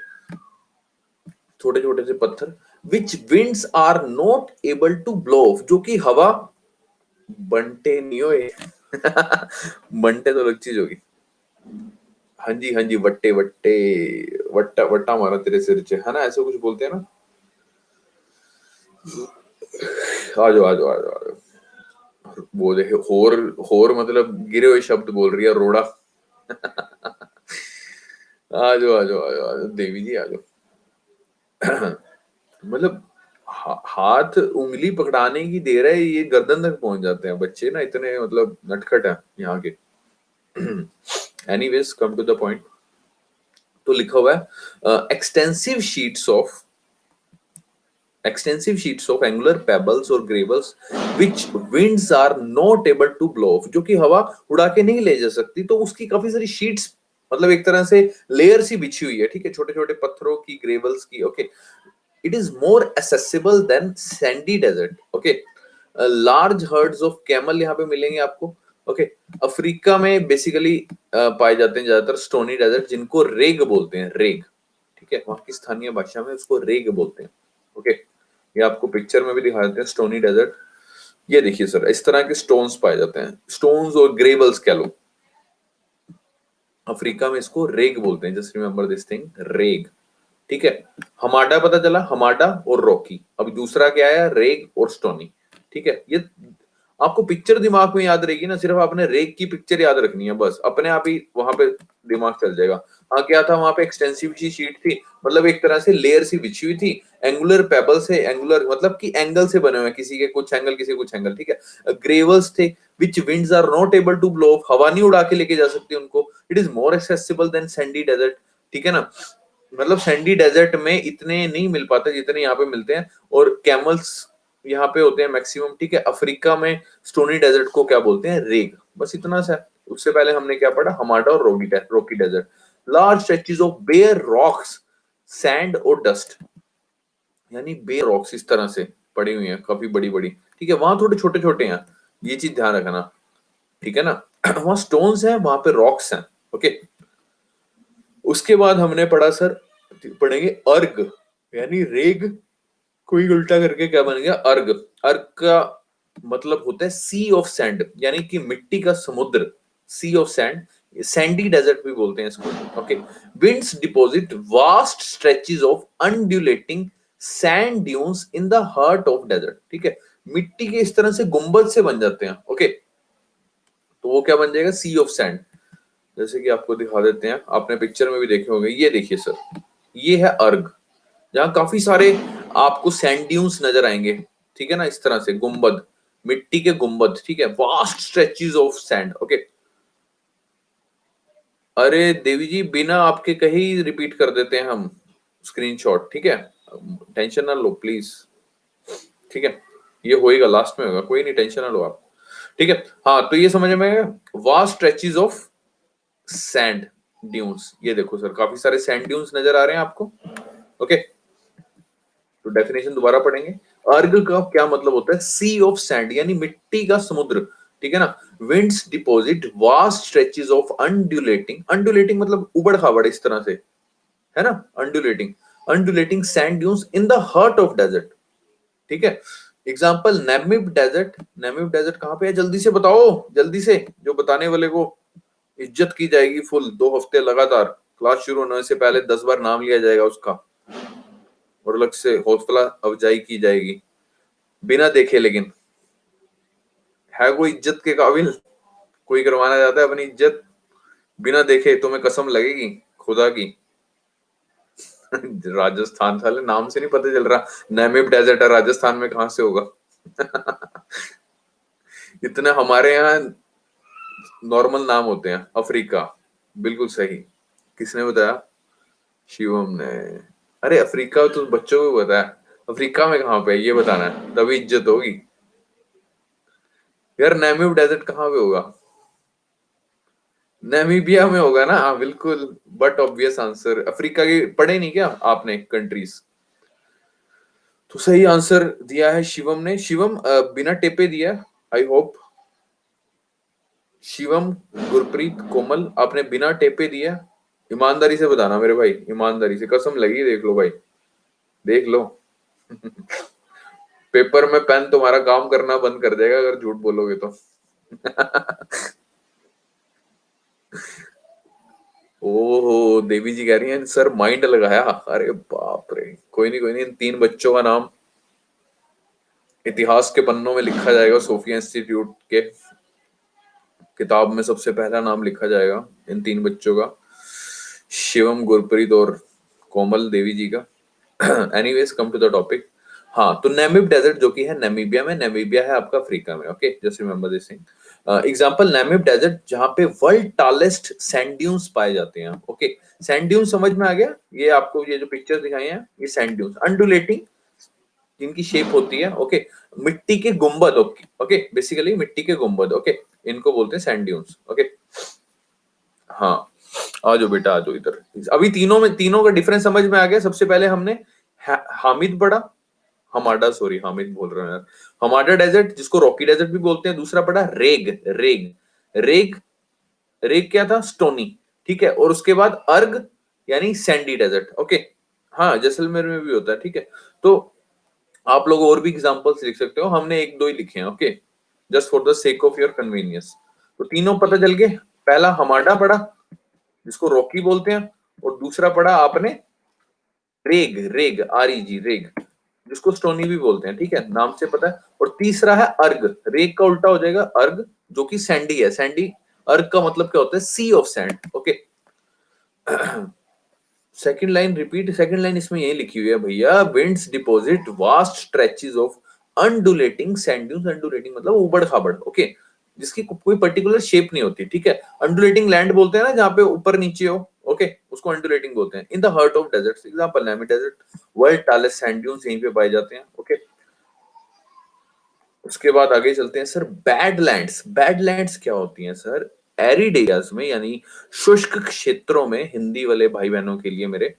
छोटे छोटे से पत्थर, which winds are not able to blow off, जो कि हवा, बंटे नहीं होए बंटे तो अलग चीज होगी। हाँ जी, हाँ जी, वट्टे वट्टे, वट्टा वट्टा मारा तेरे सिर च, है ना, ऐसे कुछ बोलते हैं ना। आ जाओ आ जाओ आ जाओ आ जाओ, वो देखे होर, होर मतलब गिरे हुए शब्द बोल रही है, रोड़ा आ जाओ आ जाओ आ जाओ आ जाओ, देवी जी आ जाओ मतलब हाथ उंगली पकड़ाने की देर है, ये गर्दन तक पहुंच जाते हैं बच्चे ना, इतने मतलब नटखट है यहाँ के anyways, come to the point. तो लिखा हुआ है extensive sheets of angular pebbles or gravels which winds are not able to blow off, जो कि हवा उड़ा के नहीं ले जा सकती, तो उसकी काफी सारी शीट्स, मतलब एक तरह से लेयर सी बिछी हुई है, ठीक है, छोटे छोटे पत्थरों की, ग्रेवल्स की। Okay, it is more accessible than sandy desert। Okay, large hertz of camel यहाँ पे मिलेंगे आपको। ओके, अफ्रीका में बेसिकली पाए जाते हैं ज्यादातर स्टोनी डेजर्ट, जिनको रेग बोलते हैं, रेग, ठीक है, वहां की स्थानीय भाषा में उसको रेग बोलते हैं। ओके, ये आपको पिक्चर में भी दिखा देते हैं स्टोनी डेजर्ट। ये देखिए सर, इस तरह के स्टोन्स पाए जाते हैं, स्टोन्स और ग्रेवल्स कह लो, अफ्रीका में इसको रेग बोलते हैं। जस्ट रिमेंबर दिस थिंग, रेग, ठीक है। हमाडा पता चला, हमाडा और रॉकी। अब दूसरा क्या है, रेग और स्टोनी, ठीक है। ये आपको पिक्चर दिमाग में याद रहेगी ना, सिर्फ आपने रेग की पिक्चर याद रखनी है बस, अपने आप ही वहां पे दिमाग चल जाएगा। हाँ, क्या था वहां पे, एक्सटेंसिव सी शीट थी, मतलब एक तरह से लेयर सी बिछी हुई थी, एंगुलर पेबल से, एंगुलर मतलब कि एंगल से बने हुए, किसी के कुछ एंगल, किसी कुछ एंगल, ठीक है। ग्रेवल्स थे, which winds are not able to blow, हवा नहीं उड़ा के लेके जा सकती उनको। It is more accessible than sandy desert, ठीक है ना, मतलब सैंडी डेजर्ट में इतने नहीं मिल पाते जितने यहाँ पे मिलते हैं, और कैमल्स यहाँ पे होते हैं मैक्सिमम, ठीक है। अफ्रीका में स्टोनी डेजर्ट को क्या बोलते हैं, रेग, बस इतना सा। उससे पहले हमने क्या पढ़ा, हमाडा और rocky desert, large stretches of bare rocks, sand और डस्ट, यानी बेयर रॉक्स इस तरह से पड़ी हुई हैं, काफी बड़ी बड़ी, ठीक है, वहां थोड़े छोटे छोटे हैं, ये चीज ध्यान रखना, ठीक है ना वहां स्टोन्स हैं, वहां पे रॉक्स हैं। ओके, उसके बाद हमने पढ़ा सर, पढ़ेंगे अर्ग, यानी रेग कोई उल्टा करके क्या बन गया, अर्ग। अर्ग का मतलब होता है सी ऑफ सैंड, यानी कि मिट्टी का समुद्र, sea of sand, sandy desert भी बोलते हैं इसको। Okay, winds deposit vast stretches of undulating sand dunes in the heart of desert, ठीक है, मिट्टी के इस तरह से गुंबद से बन जाते हैं। ओके, तो वो क्या बन जाएगा, सी ऑफ सैंड। जैसे कि आपको दिखा देते हैं, आपने पिक्चर में भी देखे होंगे, ये देखिए सर, ये है अर्ग, जहां काफी सारे आपको सैंड ड्यून्स नजर आएंगे, ठीक है ना, इस तरह से गुंबद, मिट्टी के गुंबद, ठीक है, vast stretches of sand. Okay, अरे देवी जी, बिना आपके कहीं रिपीट कर देते हैं हम स्क्रीनशॉट, ठीक है, टेंशन ना लो प्लीज, ठीक है, ये होएगा, लास्ट में होगा, कोई नहीं, टेंशन ना लो आप, ठीक है। हाँ, तो ये समझ में आएगा, vast stretches of sand dunes, ये देखो सर, काफी सारे सैंड ड्यून्स नजर आ रहे हैं आपको। ओके, तो डेफिनेशन दोबारा पढ़ेंगे। अर्ग का क्या मतलब होता है, सी ऑफ सैंड, यानी मिट्टी का समुद्र, ठीक है ना। Winds deposit vast stretches of undulating मतलब उबड़ खाबड़ इस तरह से, है ना, undulating sand dunes in the heart of desert, ठीक है। एग्जाम्पल नामीब डेजर्ट कहाँ पे है, जल्दी से बताओ, जल्दी से, जो बताने वाले को इज्जत की जाएगी फुल 2 हफ्ते लगातार, क्लास शुरू होने से पहले 10 बार नाम लिया जाएगा उसका और अलग से हौसला अफजाई की जाएगी बिना देखे। लेकिन है कोई इज्जत के काबिल, कोई करवाना चाहता है अपनी इज्जत बिना देखे, तुम्हें कसम लगेगी खुदा की। राजस्थान, साले नाम से नहीं पता चल रहा, नैमिब डेजर्ट है राजस्थान में, कहां से होगा। इतने हमारे यहाँ नॉर्मल नाम होते हैं। अफ्रीका, बिल्कुल सही, किसने बताया, शिवम ने। अरे अफ्रीका तो बच्चों को पता है, अफ्रीका में कहाँ पे है ये बताना है, तभी इज्जत होगी। यार नैमिब डेजर्ट कहाँ पे होगा, नामीबिया में होगा ना, हाँ बिल्कुल, बट ऑब्वियस आंसर, अफ्रीका की पढ़े नहीं क्या आपने कंट्रीज। तो सही आंसर दिया है शिवम ने। शिवम बिना टेपे दिया, आई होप। शिवम, गुरप्रीत, कोमल, आपने बिना टेपे दिया। ईमानदारी से बताना मेरे भाई, ईमानदारी से, कसम लगी, देख लो भाई, देख लो। पेपर में पेन तुम्हारा काम करना बंद कर देगा अगर झूठ बोलोगे तो। ओहो, देवी जी कह रही हैं सर माइंड लगाया, अरे बाप रे, कोई नहीं कोई नहीं, इन 3 बच्चों का नाम इतिहास के पन्नों में लिखा जाएगा, सोफिया इंस्टीट्यूट के किताब में सबसे पहला नाम लिखा जाएगा इन 3 बच्चों का, शिवम, गुरप्रीत और कोमल देवी जी का। Anyways come to the topic. हाँ, तो नेमिब डेजर्ट जो कि है नामीबिया में, नामीबिया है आपका अफ्रीका में, okay, just remember this thing. Example Namib desert जहां पे वर्ल्ड टालेस्ट सैंड ड्यून्स पाए जाते हैं, ओके। सैंड ड्यून्स समझ में आ गया, ये आपको ये जो पिक्चर दिखाई हैं ये सैंड ड्यून्स, अंडुलेटिंग जिनकी शेप होती है, ओके, मिट्टी के गुंबद, ओके ओके, बेसिकली मिट्टी के गुंबद, ओके, इनको बोलते हैं सैंड ड्यून्स, ओके। हाँ, आ जाओ बेटा, आ जाओ इधर। अभी तीनों का डिफरेंस समझ में आ गया। सबसे पहले हमने हामिद पढ़ा, हमाडा, सॉरी हामिद बोल रहे हैं यार, हमाडा डेजर्ट जिसको रॉकी डेजर्ट भी बोलते हैं। दूसरा पढ़ा रेग, रेग रेग रेग क्या था, स्टोनी, ठीक है। और उसके बाद अर्ग यानी सैंडी डेजर्ट, ओके। हाँ, जैसलमेर में भी होता है, ठीक है। तो आप लोग और भी एग्जांपल्स लिख सकते हो, हमने 1-2 ही लिखे हैं, okay, just for the sake of your convenience. तो तीनों पता चल गए। पहला हमाडा पढ़ा जिसको रॉकी बोलते हैं, और दूसरा पढ़ा आपने रेग, रेग REG, रेग जिसको स्टोनी भी बोलते हैं, ठीक है, नाम से पता है। और तीसरा है अर्ग, रेग का उल्टा हो जाएगा अर्ग, जो कि सैंडी है, सैंडी। अर्ग का मतलब क्या होता है, sea of sand, okay. Second line repeat, second line इसमें यही लिखी हुई है भैया, winds deposit vast stretches of undulating sand dunes, undulating मतलब उबड़ खाबड़, ओके, जिसकी कोई पर्टिकुलर शेप नहीं होती, ठीक है। अंडुलेटिंग लैंड बोलते हैं ना जहां पे ऊपर नीचे हो, ओके, उसको अंडुलेटिंग बोलते हैं। In the heart of deserts, example Namib desert, world tallest sand dunes यहीं पे पाए जाते हैं, ओके। उसके बाद आगे चलते हैं सर, बैडलैंड्स। बैडलैंड्स क्या होती हैं सर, एरिड एरियाज में यानी शुष्क क्षेत्रों में, हिंदी वाले भाई बहनों के लिए मेरे,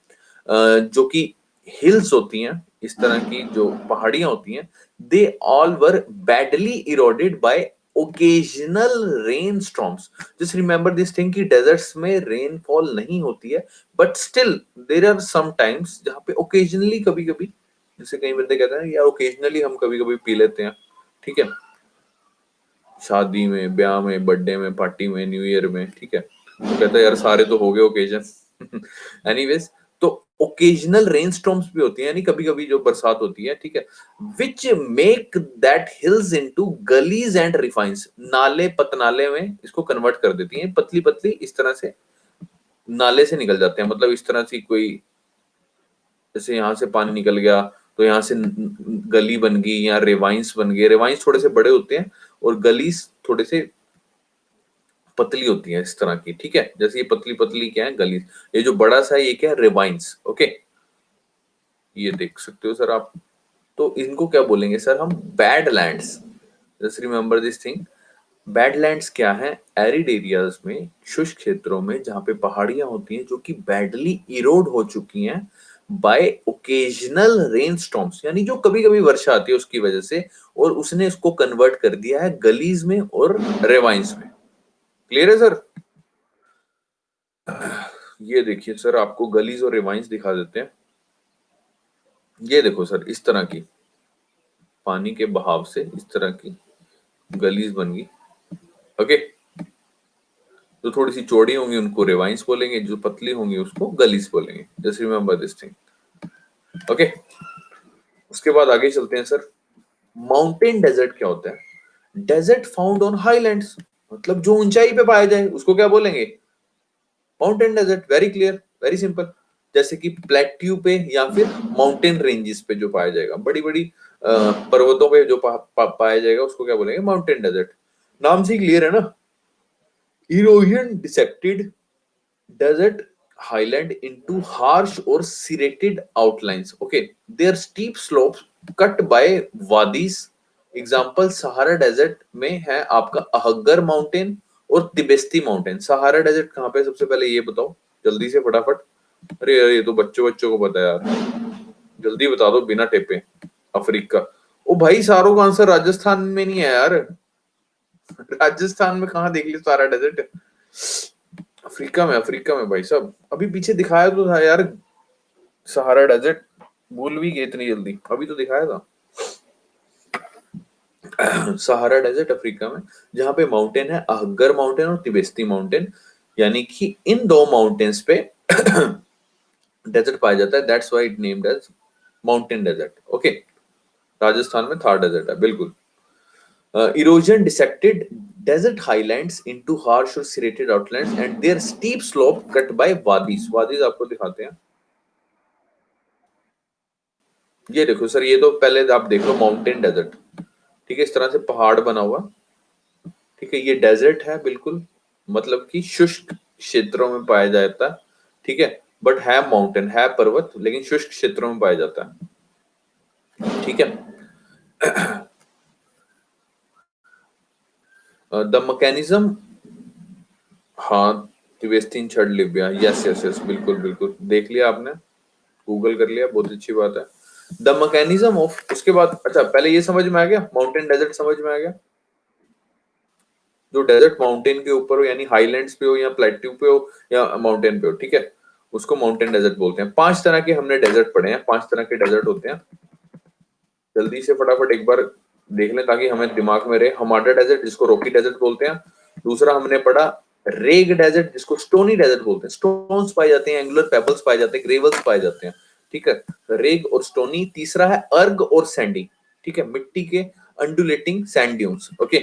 जो कि हिल्स होती हैं, इस तरह की जो पहाड़ियां होती हैं, they all were badly eroded by occasional rain storms. Just remember this thing कि डेजर्ट्स में रेनफॉल नहीं होती है, but still there are some times जहां पे ओकेजनली, कभी कभी, जैसे कई बंदे कहते हैं यार ओकेजनली हम कभी कभी पी लेते हैं, ठीक है, शादी में, ब्याह में, बर्थडे में, पार्टी में, न्यू ईयर में, ठीक है। तो कहता है यार सारे तो हो गए ओकेजन। एनीवेज, तो ओकेजनल रेन स्टॉर्म्स भी होती है, यानी कभी कभी जो बरसात होती है, ठीक है, which make that hills into gullies and ravines, नाले पतनाले में इसको कन्वर्ट कर देती हैं, पतली पतली इस तरह से नाले से निकल जाते हैं, मतलब इस तरह से कोई, जैसे यहाँ से पानी निकल गया तो यहाँ से गली बन गई या रेवाइंस बन गए। रेवाइंस थोड़े से बड़े होते हैं और गलीस थोड़े से पतली होती है इस तरह की, ठीक है। जैसे ये पतली पतली क्या है, गलीस। ये जो बड़ा सा है ये क्या है, रेवाइंस, ओके, ये देख सकते हो सर आप। तो इनको क्या बोलेंगे सर हम, badlands. Just remember this thing, badlands क्या है, एरिड एरियाज में, शुष्क क्षेत्रों में जहां पे पहाड़ियां होती हैं जो कि बैडली इरोड हो चुकी हैं बाय ओकेजनल रेन स्टॉर्म्स, यानी जो कभी कभी वर्षा आती है उसकी वजह से, और उसने इसको कन्वर्ट कर दिया है गलीज में और रेवाइंस में। क्लियर है सर? ये देखिए सर, आपको गलीज और रेवाइंस दिखा देते हैं। ये देखो सर, इस तरह की पानी के बहाव से इस तरह की गलीज बन गई। ओके, जो थोड़ी सी चौड़ी होंगी उनको रेवाइंस बोलेंगे, जो पतली होंगी उसको गलीज बोलेंगे। Just remember this thing. Okay, उसके बाद आगे चलते हैं सर। माउंटेन डेजर्ट क्या होता है? डेजर्ट फाउंड ऑन हाईलैंड्स, मतलब जो ऊंचाई पे पाया जाए उसको क्या बोलेंगे? Mountain desert. Very clear, very simple. जैसे कि प्लेट्यू पे या फिर माउंटेन रेंजेस पे जो पाया जाएगा, बड़ी बड़ी पर्वतों पे जो पाया जाएगा उसको क्या बोलेंगे? Mountain desert. नाम से क्लियर है ना? Erosion dissected desert highland into harsh or serrated outlines. Okay, their steep slopes cut by wadis. Example Sahara desert में है आपका अहगर माउंटेन और तिबेस्ती माउंटेन। सहारा डेजर्ट कहाँ पे? सबसे पहले ये बताओ जल्दी से फटाफट। अरे यार, ये तो बच्चों बच्चों को पता है यार, जल्दी बता दो बिना टेपे। अफ्रीका। ओ भाई, सारों का आंसर राजस्थान में नहीं है यार। राजस्थान में कहाँ देख लिया सारा डेजर्ट? अफ्रीका में, अफ्रीका में भाई साहब। अभी पीछे दिखाया तो था यार सहारा डेजर्ट, भूल भी गए इतनी जल्दी, अभी तो दिखाया था। सहारा डेजर्ट अफ्रीका में, जहां पे माउंटेन है अहगर माउंटेन और तिबेस्ती माउंटेन, यानी कि इन दो माउंटेन्स पे डेजर्ट पाया जाता है। That's why it named as mountain desert. Okay, Rajasthan में थार डेजर्ट है बिल्कुल। Erosion dissected desert highlands into harsh or serrated outlands and their steep slope cut by wadis. Wadis आपको दिखाते हैं। ये देखो सर, ये तो पहले आप देख लो माउंटेन डेजर्ट। ठीक है, इस तरह से पहाड़ बना हुआ। ठीक है, ये डेजर्ट है बिल्कुल, मतलब कि शुष्क क्षेत्रों में पाया जाता है। ठीक है, बट है माउंटेन, है पर्वत, लेकिन शुष्क क्षेत्रों में पाया जाता है। ठीक है। द मैकेनिज्म, हाँ, तिबेस्तीन छड़ लिबिया, यस यस यस, बिल्कुल बिल्कुल, देख लिया आपने, गूगल कर लिया, बहुत अच्छी बात है। द मैकेनिज्म ऑफ, उसके बाद अच्छा पहले ये समझ में आ गया, माउंटेन डेजर्ट समझ में आ गया। जो डेजर्ट माउंटेन के ऊपर हो, यानी हाईलैंड्स पे हो या प्लेट्यू पे हो या माउंटेन पे हो, ठीक है, उसको माउंटेन डेजर्ट बोलते हैं। 5 तरह के हमने डेजर्ट पढ़े हैं, 5 तरह के डेजर्ट होते हैं। जल्दी से फटाफट एक बार देख लें ताकि हमें दिमाग में रहे। हमारा डेजर्ट जिसको रॉकी डेजर्ट बोलते हैं। दूसरा हमने पढ़ा रेग डेजर्ट जिसको स्टोनी डेजर्ट बोलते हैं, स्टोन्स पाए जाते हैं, एंगुलर पेबल्स पाए जाते हैं, ग्रेवल्स पाए जाते हैं। ठीक है, रेग और स्टोनी। तीसरा है अर्ग और सैंडी, ठीक है, मिट्टी के अंडुलेटिंग सैंड ड्यून्स। ओके,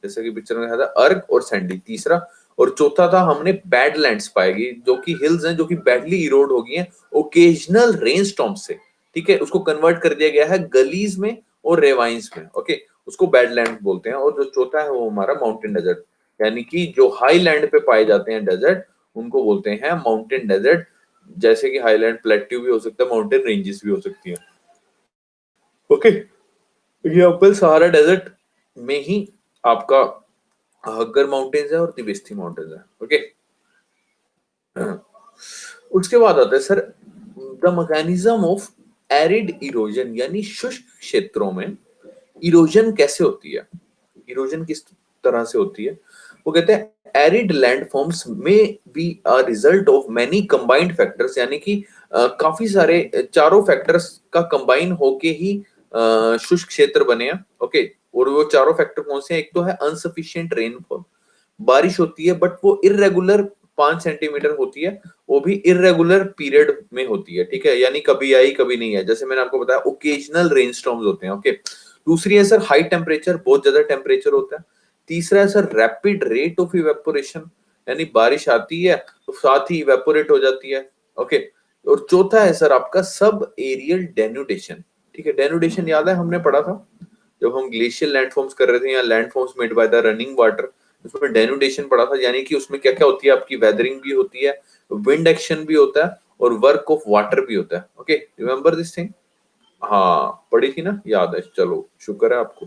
जैसे कि पिक्चर में दिखाया था, अर्ग और सैंडी तीसरा। और चौथा था हमने बैडलैंड्स पाएगी, जो कि हिल्स हैं जो कि बैडली इरोड हो गई हैं ओकेजनल रेन स्टॉर्म से। ठीक है, उसको कन्वर्ट कर दिया गया है गलीज में और रेवाइंस में। ओके, उसको बैडलैंड बोलते हैं। और जो चौथा है वो हमारा माउंटेन डेजर्ट, यानी कि जो हाईलैंड पे पाए जाते हैं डेजर्ट, उनको बोलते हैं माउंटेन डेजर्ट। जैसे कि हाईलैंड प्लेट्यू भी हो सकता है, माउंटेन रेंजेस भी हो सकती है। ओके, एग्जाम्पल सहारा डेजर्ट में ही आपका हग्गर माउंटेन्स है और तिबेस्ती माउंटेन्स है। ओके, उसके बाद आता है sir the mechanism of arid erosion, यानी शुष्क क्षेत्रों में इरोजन कैसे होती है, इरोजन किस तरह से होती है। वो कहते हैं एरिड लैंडफॉर्म्स में be a result of many combined factors, यानी कि काफी सारे चारों फैक्टर्स का कंबाइन होके ही शुष्क क्षेत्र बने हैं। ओके, और वो चारों फैक्टर कौन से हैं? एक तो है अनसफिशिएंट रेनफॉल, बारिश होती है बट वो इरेगुलर 5 सेंटीमीटर होती है, वो भी इरेगुलर पीरियड में होती है। ठीक है, यानी कभी आई कभी नहीं है, जैसे मैंने आपको बताया ओकेजनल रेनस्टॉर्म्स होते हैं। ओके, दूसरी है सर हाई टेम्परेचर, बहुत ज्यादा टेम्परेचर होता है। तीसरा है sir rapid rate of evaporation, यानी बारिश आती है तो साथ ही इवेपोरेट हो जाती है। ओके, और चौथा है सर आपका सब एरियल डेन्यूडेशन। ठीक है, डेन्यूडेशन याद है हमने पढ़ा था जब हम ग्लेशियल लैंडफॉर्म्स कर रहे थे, या landforms made by the running water, उसमें डेन्यूडेशन पढ़ा था, यानी कि उसमें क्या क्या होती है, आपकी वेदरिंग भी होती है, विंड एक्शन भी होता है और वर्क ऑफ वाटर भी होता है। Okay, remember this thing. हाँ, पढ़ी थी ना, याद है, चलो शुक्र है आपको।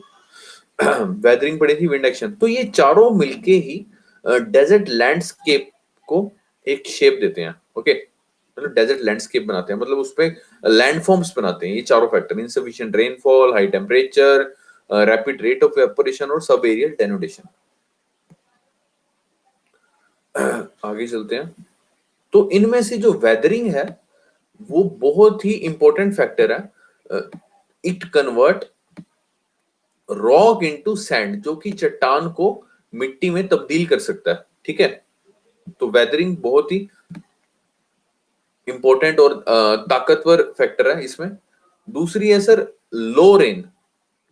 वेदरिंग पड़ी थी, विंड एक्शन, तो ये चारों मिलके ही डेजर्ट लैंडस्केप को एक शेप देते हैं। ओके, मतलब डेजर्ट लैंडस्केप बनाते हैं, मतलब उस पे लैंडफॉर्म्स बनाते हैं। ये चारों factor, insufficient rainfall, high temperature, rapid rate of evaporation और सब एरियल डेनुडेशन। आगे चलते हैं। तो इनमें से जो वेदरिंग है वो बहुत ही इंपॉर्टेंट फैक्टर है। It convert rock into sand, जो कि चट्टान को मिट्टी में तब्दील कर सकता है। ठीक है, तो वेदरिंग बहुत ही इंपॉर्टेंट और ताकतवर फैक्टर है इसमें। दूसरी है सर लो रेन।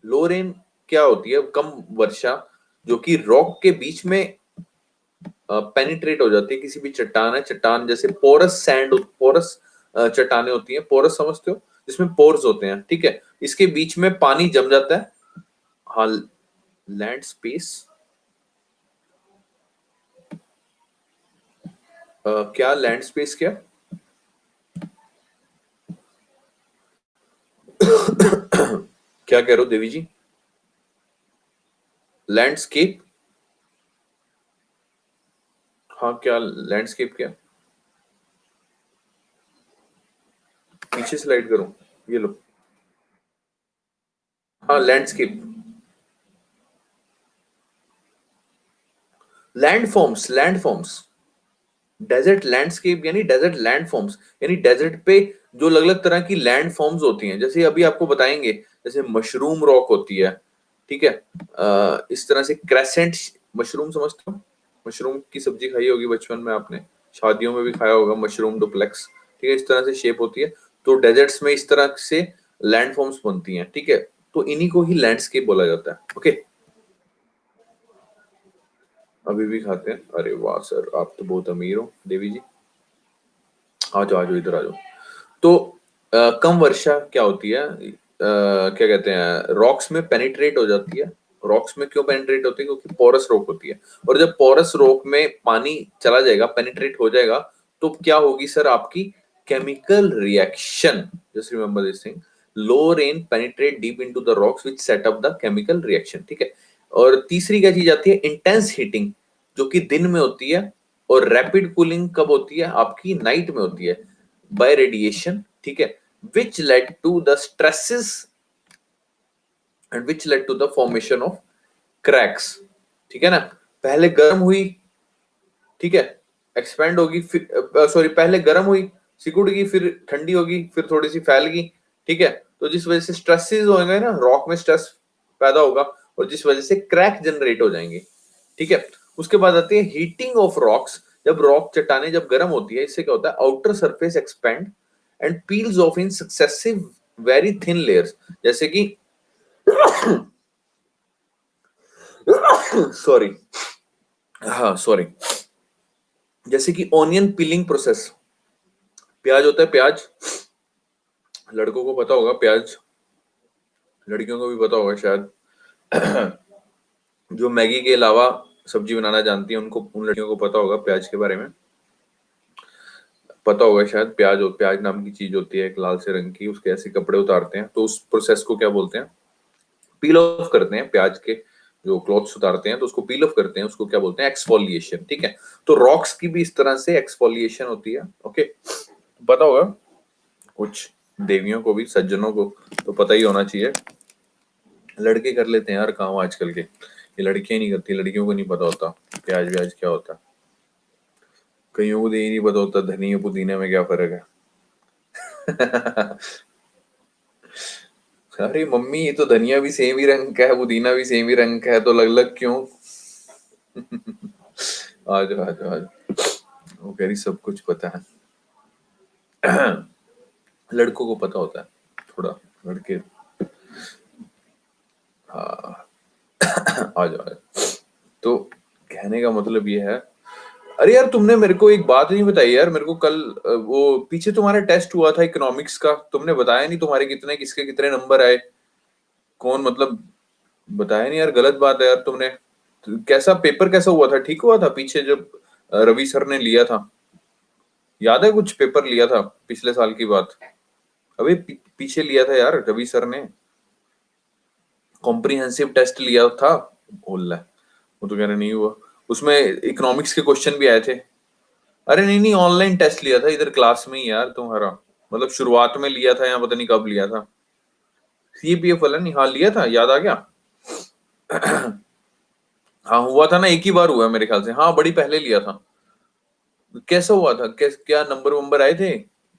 लो रेन क्या होती है? कम वर्षा, जो कि रॉक के बीच में पेनिट्रेट हो जाती है। किसी भी चट्टान है, चट्टान जैसे पोरस सैंड, पोरस चट्टाने होती हैं, पोरस समझते हो, जिसमें पोर्स होते हैं। ठीक है, इसके बीच में पानी जम जाता है। हाँ, लैंड स्पेस, क्या लैंड स्पेस क्या? क्या कह रहे हो देवी जी? लैंडस्केप? हाँ, क्या लैंडस्केप क्या? पीछे स्लाइड करूं? ये लो। हाँ, landscape, landforms, landforms. Desert landscape यानी डेजर्ट लैंडफॉर्म्स, यानी डेजर्ट पे जो अलग अलग तरह की लैंडफॉर्म्स होती हैं, जैसे अभी आपको बताएंगे, जैसे मशरूम रॉक होती है। ठीक है, इस तरह से क्रेसेंट मशरूम समझते हो? मशरूम की सब्जी खाई होगी बचपन में आपने, शादियों में भी खाया होगा मशरूम डुप्लेक्स। ठीक है, इस तरह से शेप होती है। तो डेजर्ट्स में इस तरह से लैंडफॉर्म्स बनती हैं। ठीक है, तो इन्हीं को ही लैंडस्केप बोला जाता है। ओके, अभी भी खाते हैं? अरे वाह सर, आप तो बहुत अमीर हो देवी जी। आ जाओ, आ जाओ, इधर आ जाओ। तो कम वर्षा क्या होती है, क्या कहते हैं, रॉक्स में पेनिट्रेट हो जाती है। रॉक्स में क्यों पेनिट्रेट होती है? क्योंकि पोरस रॉक होती है। और जब पोरस रॉक में पानी चला जाएगा, पेनिट्रेट हो जाएगा, तो क्या होगी सर आपकी? Chemical reaction. Just remember this thing, low rain penetrate deep into the rocks which set up the chemical reaction. ठीक है, और तीसरी क्या चीज आती है? इंटेंस हीटिंग, जो कि दिन में होती है। और रैपिड कूलिंग कब होती है? आपकी नाइट में होती है, बाय रेडिएशन। ठीक है, which led to the stresses and which led to the formation of cracks। ठीक है ना, पहले गर्म हुई, ठीक है, एक्सपेंड होगी, फिर सॉरी, पहले गर्म हुई, सिकुड़गी, फिर ठंडी होगी, फिर थोड़ी सी फैलगी। ठीक है, तो जिस वजह से स्ट्रेसेस होंगे ना, रॉक में स्ट्रेस पैदा होगा, और जिस वजह से क्रैक जनरेट हो जाएंगे। ठीक है, उसके बाद आती है हीटिंग ऑफ रॉक्स। जब रॉक चट्टाने जब गर्म होती है, इससे क्या होता है? Outer surface expand and peels of in successive very thin layers, जैसे कि सॉरी, हाँ सॉरी, जैसे कि ऑनियन पीलिंग प्रोसेस। प्याज होता है, प्याज, लड़कों को पता होगा प्याज, लड़कियों को भी पता होगा शायद। जो मैगी के अलावा सब्जी बनाना जानती है, उनको, उन लड़कियों को पता होगा प्याज के बारे में। पता होगा शायद, प्याज, प्याज नाम की चीज होती है एक लाल से रंग की, उसके ऐसे कपड़े उतारते हैं, तो उस प्रोसेस को क्या बोलते हैं? पील ऑफ करते हैं प्याज के, जो क्लॉथ्स उतारते हैं तो उसको पील ऑफ करते हैं, उसको क्या बोलते हैं? एक्सफोलिएशन। ठीक है, तो रॉक्स की भी इस तरह से एक्सफोलिएशन होती है। ओके, पता होगा कुछ देवियों को भी, सज्जनों को तो पता ही होना चाहिए। लड़के कर लेते हैं यार काम आजकल के, ये लड़कियां नहीं करती, लड़कियों को नहीं पता होता प्याज व्याज क्या होता है। कईयों को तो ये नहीं पता होता धनिया पुदीने में क्या फर्क है। अरे मम्मी, ये तो धनिया भी सेम ही रंग का है, पुदीना भी सेम ही रंग का है, तो अलग अलग क्यों? आज आज आज वो कह रही सब कुछ पता है। लड़कों को पता होता है थोड़ा, लड़के। हाँ, आज आज तो कहने का मतलब ये है। अरे यार, तुमने मेरे को एक बात नहीं बताई यार, मेरे को कल वो पीछे तुम्हारा टेस्ट हुआ था इकोनॉमिक्स का, तुमने बताया नहीं तुम्हारे कितने, किसके कितने नंबर आए, कौन, मतलब बताया नहीं यार, गलत बात है यार तुमने। कैसा पेपर, कैसा हुआ था? ठीक हुआ था पीछे जब रवि सर ने लिया था? याद है कुछ पेपर लिया था पिछले साल की बात? अबे पीछे लिया था यार रवि सर ने, कॉम्प्रिहेंसिव टेस्ट लिया था। बोल रहा है वो, तो कह रहे नहीं हुआ। उसमें इकोनॉमिक्स के क्वेश्चन भी आए थे। अरे नहीं नहीं, ऑनलाइन टेस्ट लिया था इधर क्लास में ही यार तुम्हारा, मतलब शुरुआत में लिया था या पता नहीं कब लिया था। सीपीएफ वाला नहीं, हाँ लिया था, याद आ गया। हाँ हुआ था ना, एक ही बार हुआ है मेरे ख्याल से, हाँ बड़ी पहले लिया था। कैसा हुआ था, क्या नंबर वंबर आए थे,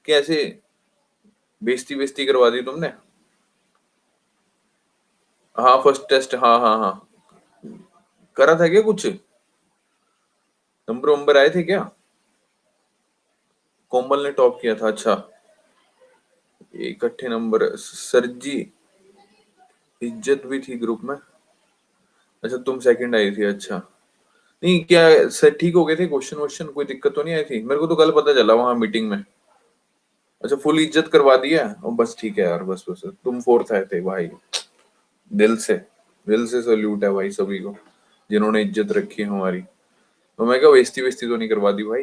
कैसे बेइज्जती बेइज्जती करवा दी तुमने? हाँ फर्स्ट टेस्ट, हाँ हाँ हाँ। करा था क्या कुछ, नंबर वंबर आए थे क्या? कोमल ने टॉप किया था, अच्छा। इकट्ठे नंबर, सर जी। इज्जत भी थी ग्रुप में। अच्छा तुम सेकंड आई थी, अच्छा। नहीं क्या सर ठीक हो गए थे, क्वेश्चन वोश्चन कोई दिक्कत तो नहीं आई थी? मेरे को तो कल पता चला वहां मीटिंग में। अच्छा फुल इज्जत करवा दिया, और बस ठीक है यार, बस बस तुम फोर्थ आए थे भाई। दिल से, दिल से सल्यूट है भाई सभी को, जिन्होंने इज्जत रखी है हमारी। तो मैं क्या बेइज्जती बेइज्जती तो नहीं करवा दी भाई?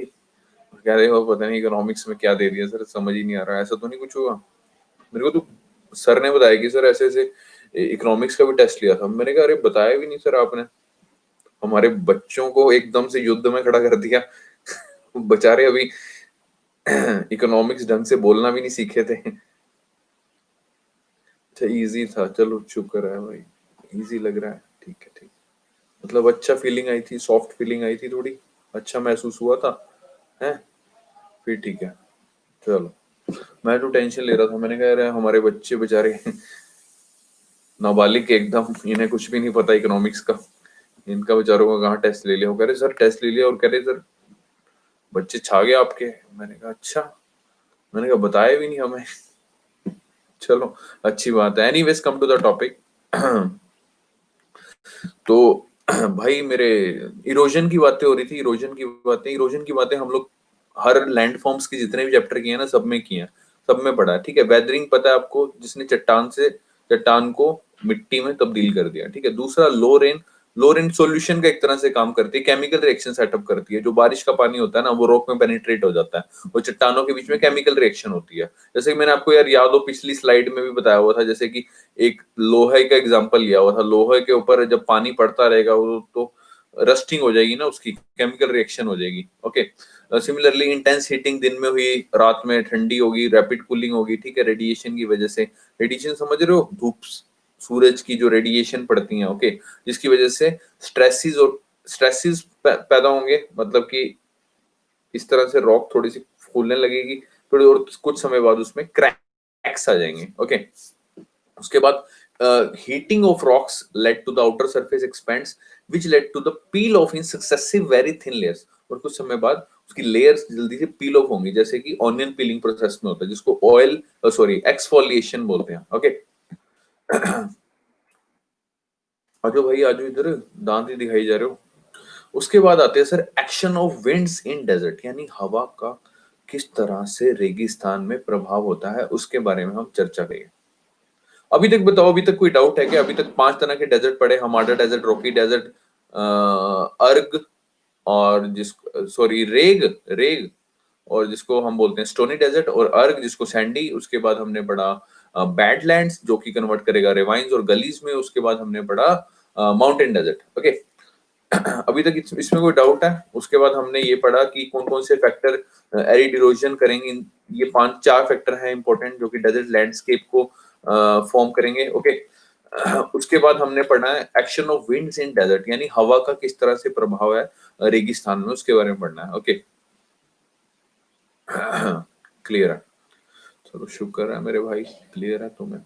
कह रहे हो पता नहीं इकोनॉमिक्स में क्या दे दिया सर, समझ ही नहीं आ रहा, ऐसा तो नहीं कुछ हुआ? मेरे को तो सर ने बताया कि सर ऐसे ऐसे इकोनॉमिक्स का भी टेस्ट लिया था। मैंने कहा अरे बताया भी नहीं सर आपने, हमारे बच्चों को एकदम से युद्ध में खड़ा कर दिया। बेचारे अभी इकोनॉमिक्स ढंग से बोलना भी नहीं सीखे थे। अच्छा इजी था, चलो शुक्र है भाई, इजी लग रहा है, ठीक है ठीक। मतलब अच्छा फीलिंग आई थी, सॉफ्ट फीलिंग आई थी थोड़ी, अच्छा महसूस हुआ था, है? फिर ठीक है, चलो। मैं तो टेंशन ले रहा था, मैंने कहा यार हमारे बच्चे बेचारे नाबालिग एकदम, इन्हें कुछ भी नहीं पता इकोनॉमिक्स का, इनका बेचारों का कहाँ टेस्ट ले लिया। वो कह रहे सर टेस्ट ले लिया, और कह रहे सर बच्चे छा गए आपके। मैंने कहा अच्छा, मैंने कहा बताया भी नहीं हमें। चलो अच्छी बात है, anyways come to the topic. तो भाई मेरे इरोजन की बातें हो रही थी, इरोजन की बातें हम लोग हर लैंड फॉर्म्स के जितने भी चैप्टर किए हैं ना, सब में किए हैं, सब में पढ़ा है, ठीक है। वेदरिंग पता है आपको, जिसने चट्टान को मिट्टी में तब्दील कर दिया, ठीक है। दूसरा लो रेन सॉल्यूशन का एक तरह से काम करती है, केमिकल रिएक्शन सेटअप करती है। जो बारिश का पानी होता है ना, वो रॉक में पेनिट्रेट हो जाता है, और चट्टानों के बीच में केमिकल रिएक्शन होती है। जैसे कि मैंने आपको यार याद हो पिछली स्लाइड में भी बताया हुआ था, जैसे कि एक लोहे का एग्जांपल लिया हुआ था, लोहे के ऊपर जब पानी पड़ता रहेगा वो तो रस्टिंग हो जाएगी ना, उसकी केमिकल रिएक्शन हो जाएगी, ओके। सिमिलरली इंटेंस हीटिंग दिन में हुई, रात में ठंडी होगी, रैपिड कूलिंग होगी, ठीक है, रेडिएशन की वजह से। रेडिएशन समझ रहे हो, धूप सूरज की जो रेडिएशन पड़ती है, ओके, जिसकी वजह से स्ट्रेसेस पैदा होंगे, मतलब कि इस तरह से रॉक थोड़ी सी फूलने लगेगी, थोड़ी और कुछ समय बाद उसमें क्रैक्स आ जाएंगे, ओके। उसके बाद heating of rocks led to the outer surface expands, which led to the peel off in successive very thin layers। और कुछ समय बाद उसकी लेयर्स जल्दी से पील ऑफ होंगी, जैसे कि ऑनियन पीलिंग प्रोसेस में होता है, जिसको ऑयल सॉरी एक्सफोलिएशन बोलते हैं, ओके। आजो भाई आजो इधर, दांत ही दिखाई जा रहे हो। उसके बाद आते हैं sir action of winds in desert, यानी हवा का किस तरह से रेगिस्तान में प्रभाव होता है, उसके बारे में हम चर्चा करेंगे। अभी तक बताओ, अभी तक कोई डाउट है क्या? अभी तक 5 तरह के डेजर्ट पड़े, हमारा डेजर्ट, रॉकी डेजर्ट, अर्ग, और जिस सॉरी रेग रेग, और जिसको हम बोलते हैं स्टोनी डेजर्ट, और अर्ग जिसको सैंडी। उसके बाद हमने पढ़ा बैडलैंड्स जो कि कन्वर्ट करेगा रेवाइंस और गलीज में। उसके बाद हमने पढ़ा माउंटेन डेजर्ट, ओके। अभी तक इसमें कोई डाउट है? उसके बाद हमने ये पढ़ा कि कौन कौन से फैक्टर एरिड इरोजन करेंगे। ये 5 4 फैक्टर हैं इंपॉर्टेंट, जो कि डेजर्ट लैंडस्केप को फॉर्म करेंगे, ओके। उसके बाद हमने पढ़ा है action of winds in desert, यानी हवा का किस तरह से प्रभाव है रेगिस्तान में, उसके बारे में पढ़ना है, ओके। क्लियर है, चलो शुक्र है मेरे भाई, क्लियर है तुम्हें।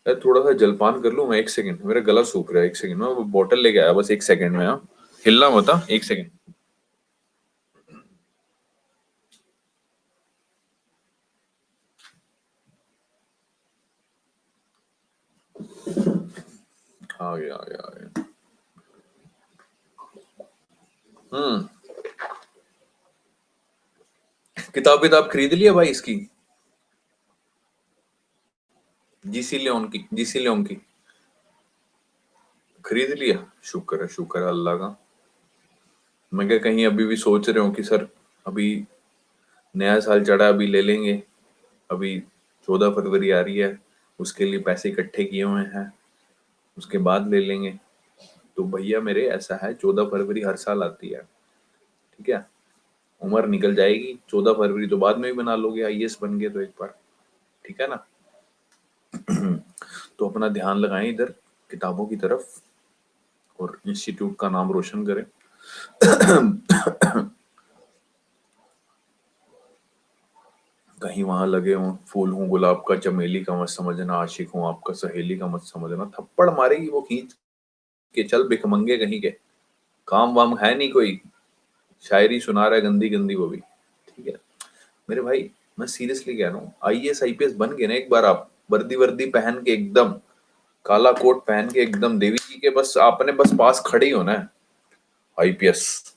यार थोड़ा सा जलपान कर लूं मैं, 1 सेकंड, मेरा गला सूख रहा है, 1 सेकंड में वो बोतल लेके आया, बस 1 सेकंड में, हाँ हिलना मत, हाँ 1 सेकंड। आ गया आ गया आ गया। हम्म। किताब खरीद लिया भाई इसकी, जीसी लियोन की खरीद लिया? शुक्र है अल्लाह का। मैं क्या कहीं अभी भी सोच रहे हो कि सर अभी नया साल चढ़ा, अभी ले लेंगे, अभी 14 फरवरी आ रही है, उसके लिए पैसे इकट्ठे किए हुए हैं, उसके बाद ले लेंगे। तो भैया मेरे ऐसा है, 14 फरवरी हर साल आती है, ठीक है। उम्र निकल जाएगी, 14 फरवरी तो बाद में भी बना लोगे, आईएएस बन गए तो एक बार, ठीक है ना। तो अपना ध्यान लगाएं इधर किताबों की तरफ और इंस्टीट्यूट का नाम रोशन करें। कहीं वहां लगे हों, फूल हूँ गुलाब का चमेली का मत समझना, आशिक हूँ आपका सहेली का मत समझना, थप्पड़ मारेगी वो खींच के, चल भिखमंगे कहीं के, काम वाम है नहीं कोई, शायरी सुना रहा है गंदी गंदी वो भी, ठीक है मेरे भाई। मैं सीरियसली कह रहा हूँ, आईएएस आईपीएस बन गए ना एक बार आप, वर्दी वर्दी पहन के एकदम, काला कोट पहन के एकदम, देवी जी के बस आपने बस पास खड़े ही होना है आईपीएस।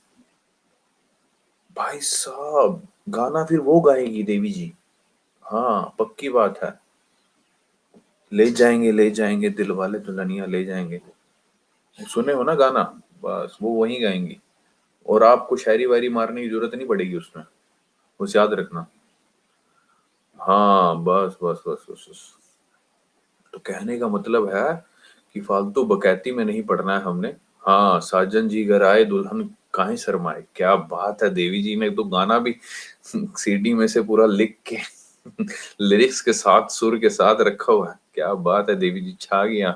भाई साहब गाना फिर वो गाएगी देवी जी, हाँ पक्की बात है। ले जाएंगे दिल वाले दुल्हनिया ले जाएंगे, सुने हो ना गाना, बस वो वही गाएंगी। और आपको शायरी वायरी मारने की जरूरत नहीं पड़ेगी उसमें, बस याद रखना। हाँ बस बस बस बस बस। तो कहने का मतलब है कि फालतू बकैती में नहीं पड़ना है हमने। हाँ साजन जी घर आए दुल्हन काहे शर्माए, क्या बात है, देवी जी ने तो गाना भी सीडी में से पूरा लिख के लिरिक्स के साथ सुर के साथ रखा हुआ है, क्या बात है, देवी जी छा गया।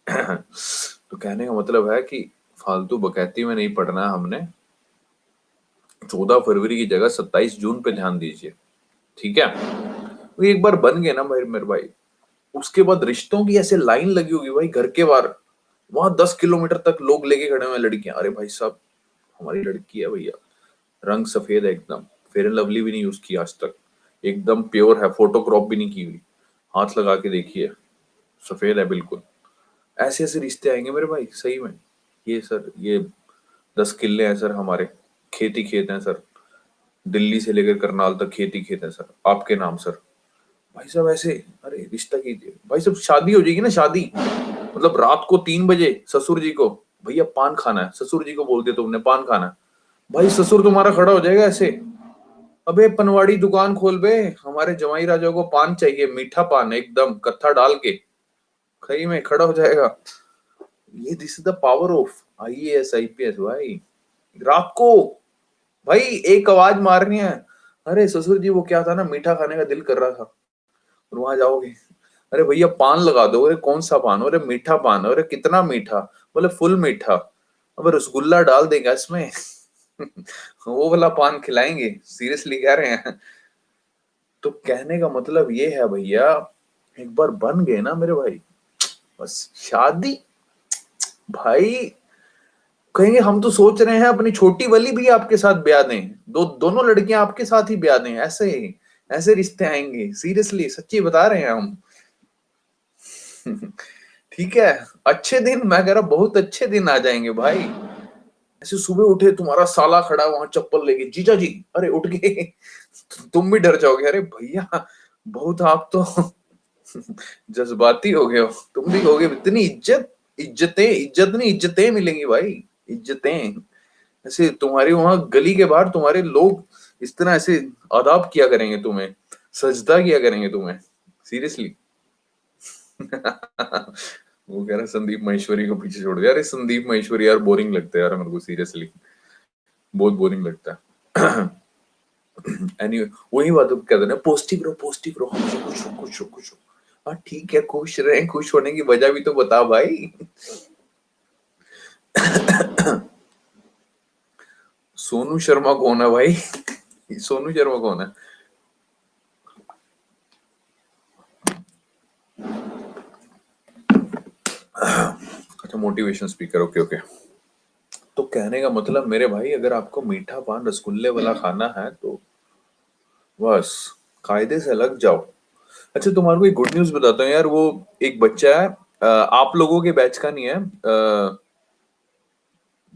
तो कहने का मतलब है कि फालतू बकैती में नहीं पड़ना है हमने, 14 फरवरी की जगह 27 जून पे ध्यान दीजिए, ठीक है। वो एक बार बन गए ना भाई मेरे भाई, उसके बाद रिश्तों की ऐसे लाइन लगी होगी भाई घर के बाहर, वहां 10 किलोमीटर तक लोग लेके खड़े हुए हैं लड़कियां, अरे भाई साहब हमारी लड़की है भैया, रंग सफेद है एकदम, फेयर एंड लवली भी नहीं यूज की आज तक, एकदम प्योर है, फोटो क्रॉप भी नहीं की हुई, हाथ लगा के देखिए, सफेद है बिल्कुल। ऐसे ऐसे रिश्ते आएंगे मेरे भाई सही में। ये सर ये 10 किले हैं सर हमारे, खेती खेत हैं सर, दिल्ली से लेकर करनाल तक खेती खेत है सर आपके नाम सर। भाई साहब ऐसे, अरे रिश्ता कीजिए भाई साहब, शादी हो जाएगी ना शादी, मतलब रात को 3 बजे ससुर जी को, भैया पान खाना है, ससुर जी को बोल दिया तुमने पान खाना है, भाई ससुर तुम्हारा खड़ा हो जाएगा ऐसे, अबे पनवाड़ी दुकान खोल बे, हमारे जमाई राजा को पान चाहिए, मीठा पान एकदम कत्था डाल के, खई में खड़ा हो जाएगा। ये this is the power of IAS IPS भाई। रात को भाई एक आवाज मारनी है, अरे ससुर जी वो क्या था ना, मीठा खाने का दिल कर रहा था, और वहां जाओगे, अरे भैया पान लगा दो, अरे कौन सा पान, अरे मीठा पान, अरे कितना मीठा, बोले फुल मीठा, अब रसगुल्ला डाल देगा इसमें। वो वाला पान खिलाएंगे, सीरियसली कह रहे हैं। तो कहने का मतलब ये है भैया, एक बार बन गए ना मेरे भाई, बस शादी, भाई कहेंगे हम तो सोच रहे हैं अपनी छोटी वाली भी आपके साथ ब्याह दें, दोनों लड़कियां आपके साथ ही ब्याह दें, ऐसे ऐसे रिश्ते आएंगे, सीरियसली सच्ची बता रहे हैं हम। ठीक है, अच्छे दिन, मैं कह रहा बहुत अच्छे दिन आ जाएंगे भाई। ऐसे सुबह उठे तुम्हारा साला खड़ा वहां चप्पल लेके, जीजा जी, अरे उठ गए, तुम भी डर जाओगे, अरे भैया बहुत आप तो जज्बाती हो गए हो, तुम भी हो गए, इतनी इज्जत, इज्जत नहीं इज्जतें मिलेंगी भाई, इज्जतें, ऐसे तुम्हारी वहां गली के बाहर तुम्हारे लोग इस तरह ऐसे आदाब किया करेंगे तुम्हें, सजदा किया करेंगे तुम्हें, सीरियसली। वो कह रहा है संदीप महेश्वरी को पीछे छोड़ दिया, अरे संदीप महेश्वरी यार बोरिंग लगता है यार मेरे को, सीरियसली बहुत बोरिंग लगता है। एनीवे वही बात कहते हैं, पॉजिटिव रहो हमेशा, खुश हो। हाँ ठीक है, खुश रहे, खुश होने की वजह भी तो बता भाई। सोनू शर्मा कौन है भाई? सोनू शर्मा कौन है? अच्छा मोटिवेशन स्पीकर, ओके ओके। तो कहने का मतलब मेरे भाई, अगर आपको मीठा पान रसगुल्ले वाला खाना है तो बस कायदे से लग जाओ। अच्छा तुम्हारे को एक गुड न्यूज बताता हूँ यार, वो एक बच्चा है, आप लोगों के बैच का नहीं है,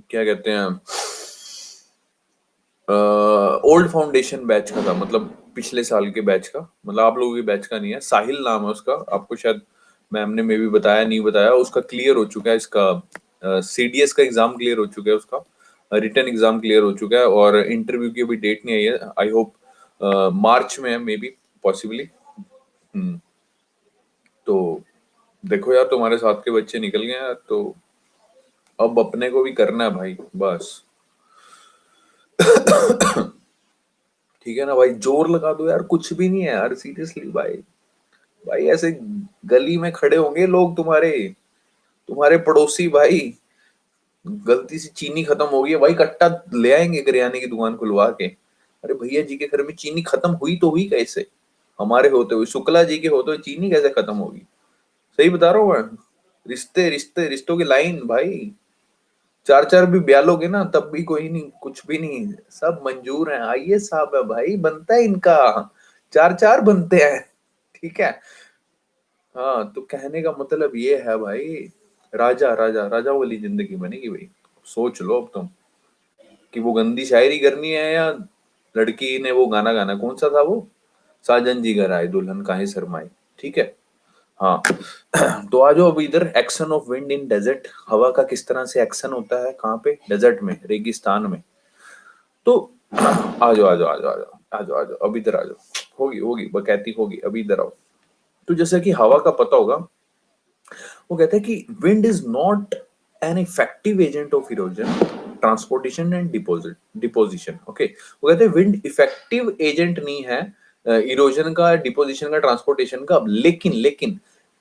क्या कहते हैं, ओल्ड फाउंडेशन बैच का था, मतलब पिछले साल के बैच का, मतलब आप लोगों के बैच का नहीं है, साहिल नाम है उसका, आपको शायद मैम ने मे भी बताया नहीं बताया, उसका क्लियर हो चुका है, इसका सीडीएस का एग्जाम क्लियर हो चुका है उसका, रिटन एग्जाम क्लियर हो चुका है, और इंटरव्यू की अभी डेट नहीं आई है, आई होप मार्च में है मे बी, पॉसिबली। तो देखो यार तुम्हारे साथ के बच्चे निकल गए यार, तो अब अपने को भी करना है भाई, बस। ठीक है ना भाई, जोर लगा दो यार, कुछ भी नहीं है यार, सीरियसली भाई। भाई ऐसे गली में खड़े होंगे लोग तुम्हारे, तुम्हारे पड़ोसी भाई, गलती से चीनी खत्म हो गई है भाई, कट्टा ले आएंगे करियाने की दुकान खुलवा के, अरे भैया जी के घर में चीनी खत्म हुई तो हुई कैसे, हमारे होते हुए, शुक्ला जी के होते हुए चीनी कैसे खत्म होगी। सही बता रहा हूँ मैं, रिश्ते रिश्ते रिश्तों की लाइन भाई, चार चार भी ब्याह लोगे ना तब भी कोई नहीं, कुछ भी नहीं, सब मंजूर है, आइए साहब है भाई, बनता है इनका, चार चार बनते हैं, ठीक है। हाँ, तो कहने का मतलब ये है भाई, राजा राजा राजा वाली जिंदगी बनेगी भाई। सोच लो अब तुम, कि वो गंदी शायरी करनी है या लड़की ने वो गाना गाना, कौन सा था वो, साजन जी घर आए दुल्हन काहे शर्माए, ठीक है। हाँ। तो आ जाओ अब इधर, action of wind in desert, हवा का किस तरह से एक्शन होता है, कहाँ पे, डेजर्ट में, रेगिस्तान में। तो आ जाओ आ जाओ आ जाओ आ जाओ आ जाओ आ जाओ, अब इधर आ जाओ, होगी होगी बकैती होगी, अभी इधर आओ। तो जैसा कि हवा का पता होगा, वो कहता है कि wind is not an effective agent of erosion, transportation and deposition, okay. वो कहते हैं विंड इफेक्टिव एजेंट नहीं है इरोजन का, डिपोजिशन का, ट्रांसपोर्टेशन का, लेकिन लेकिन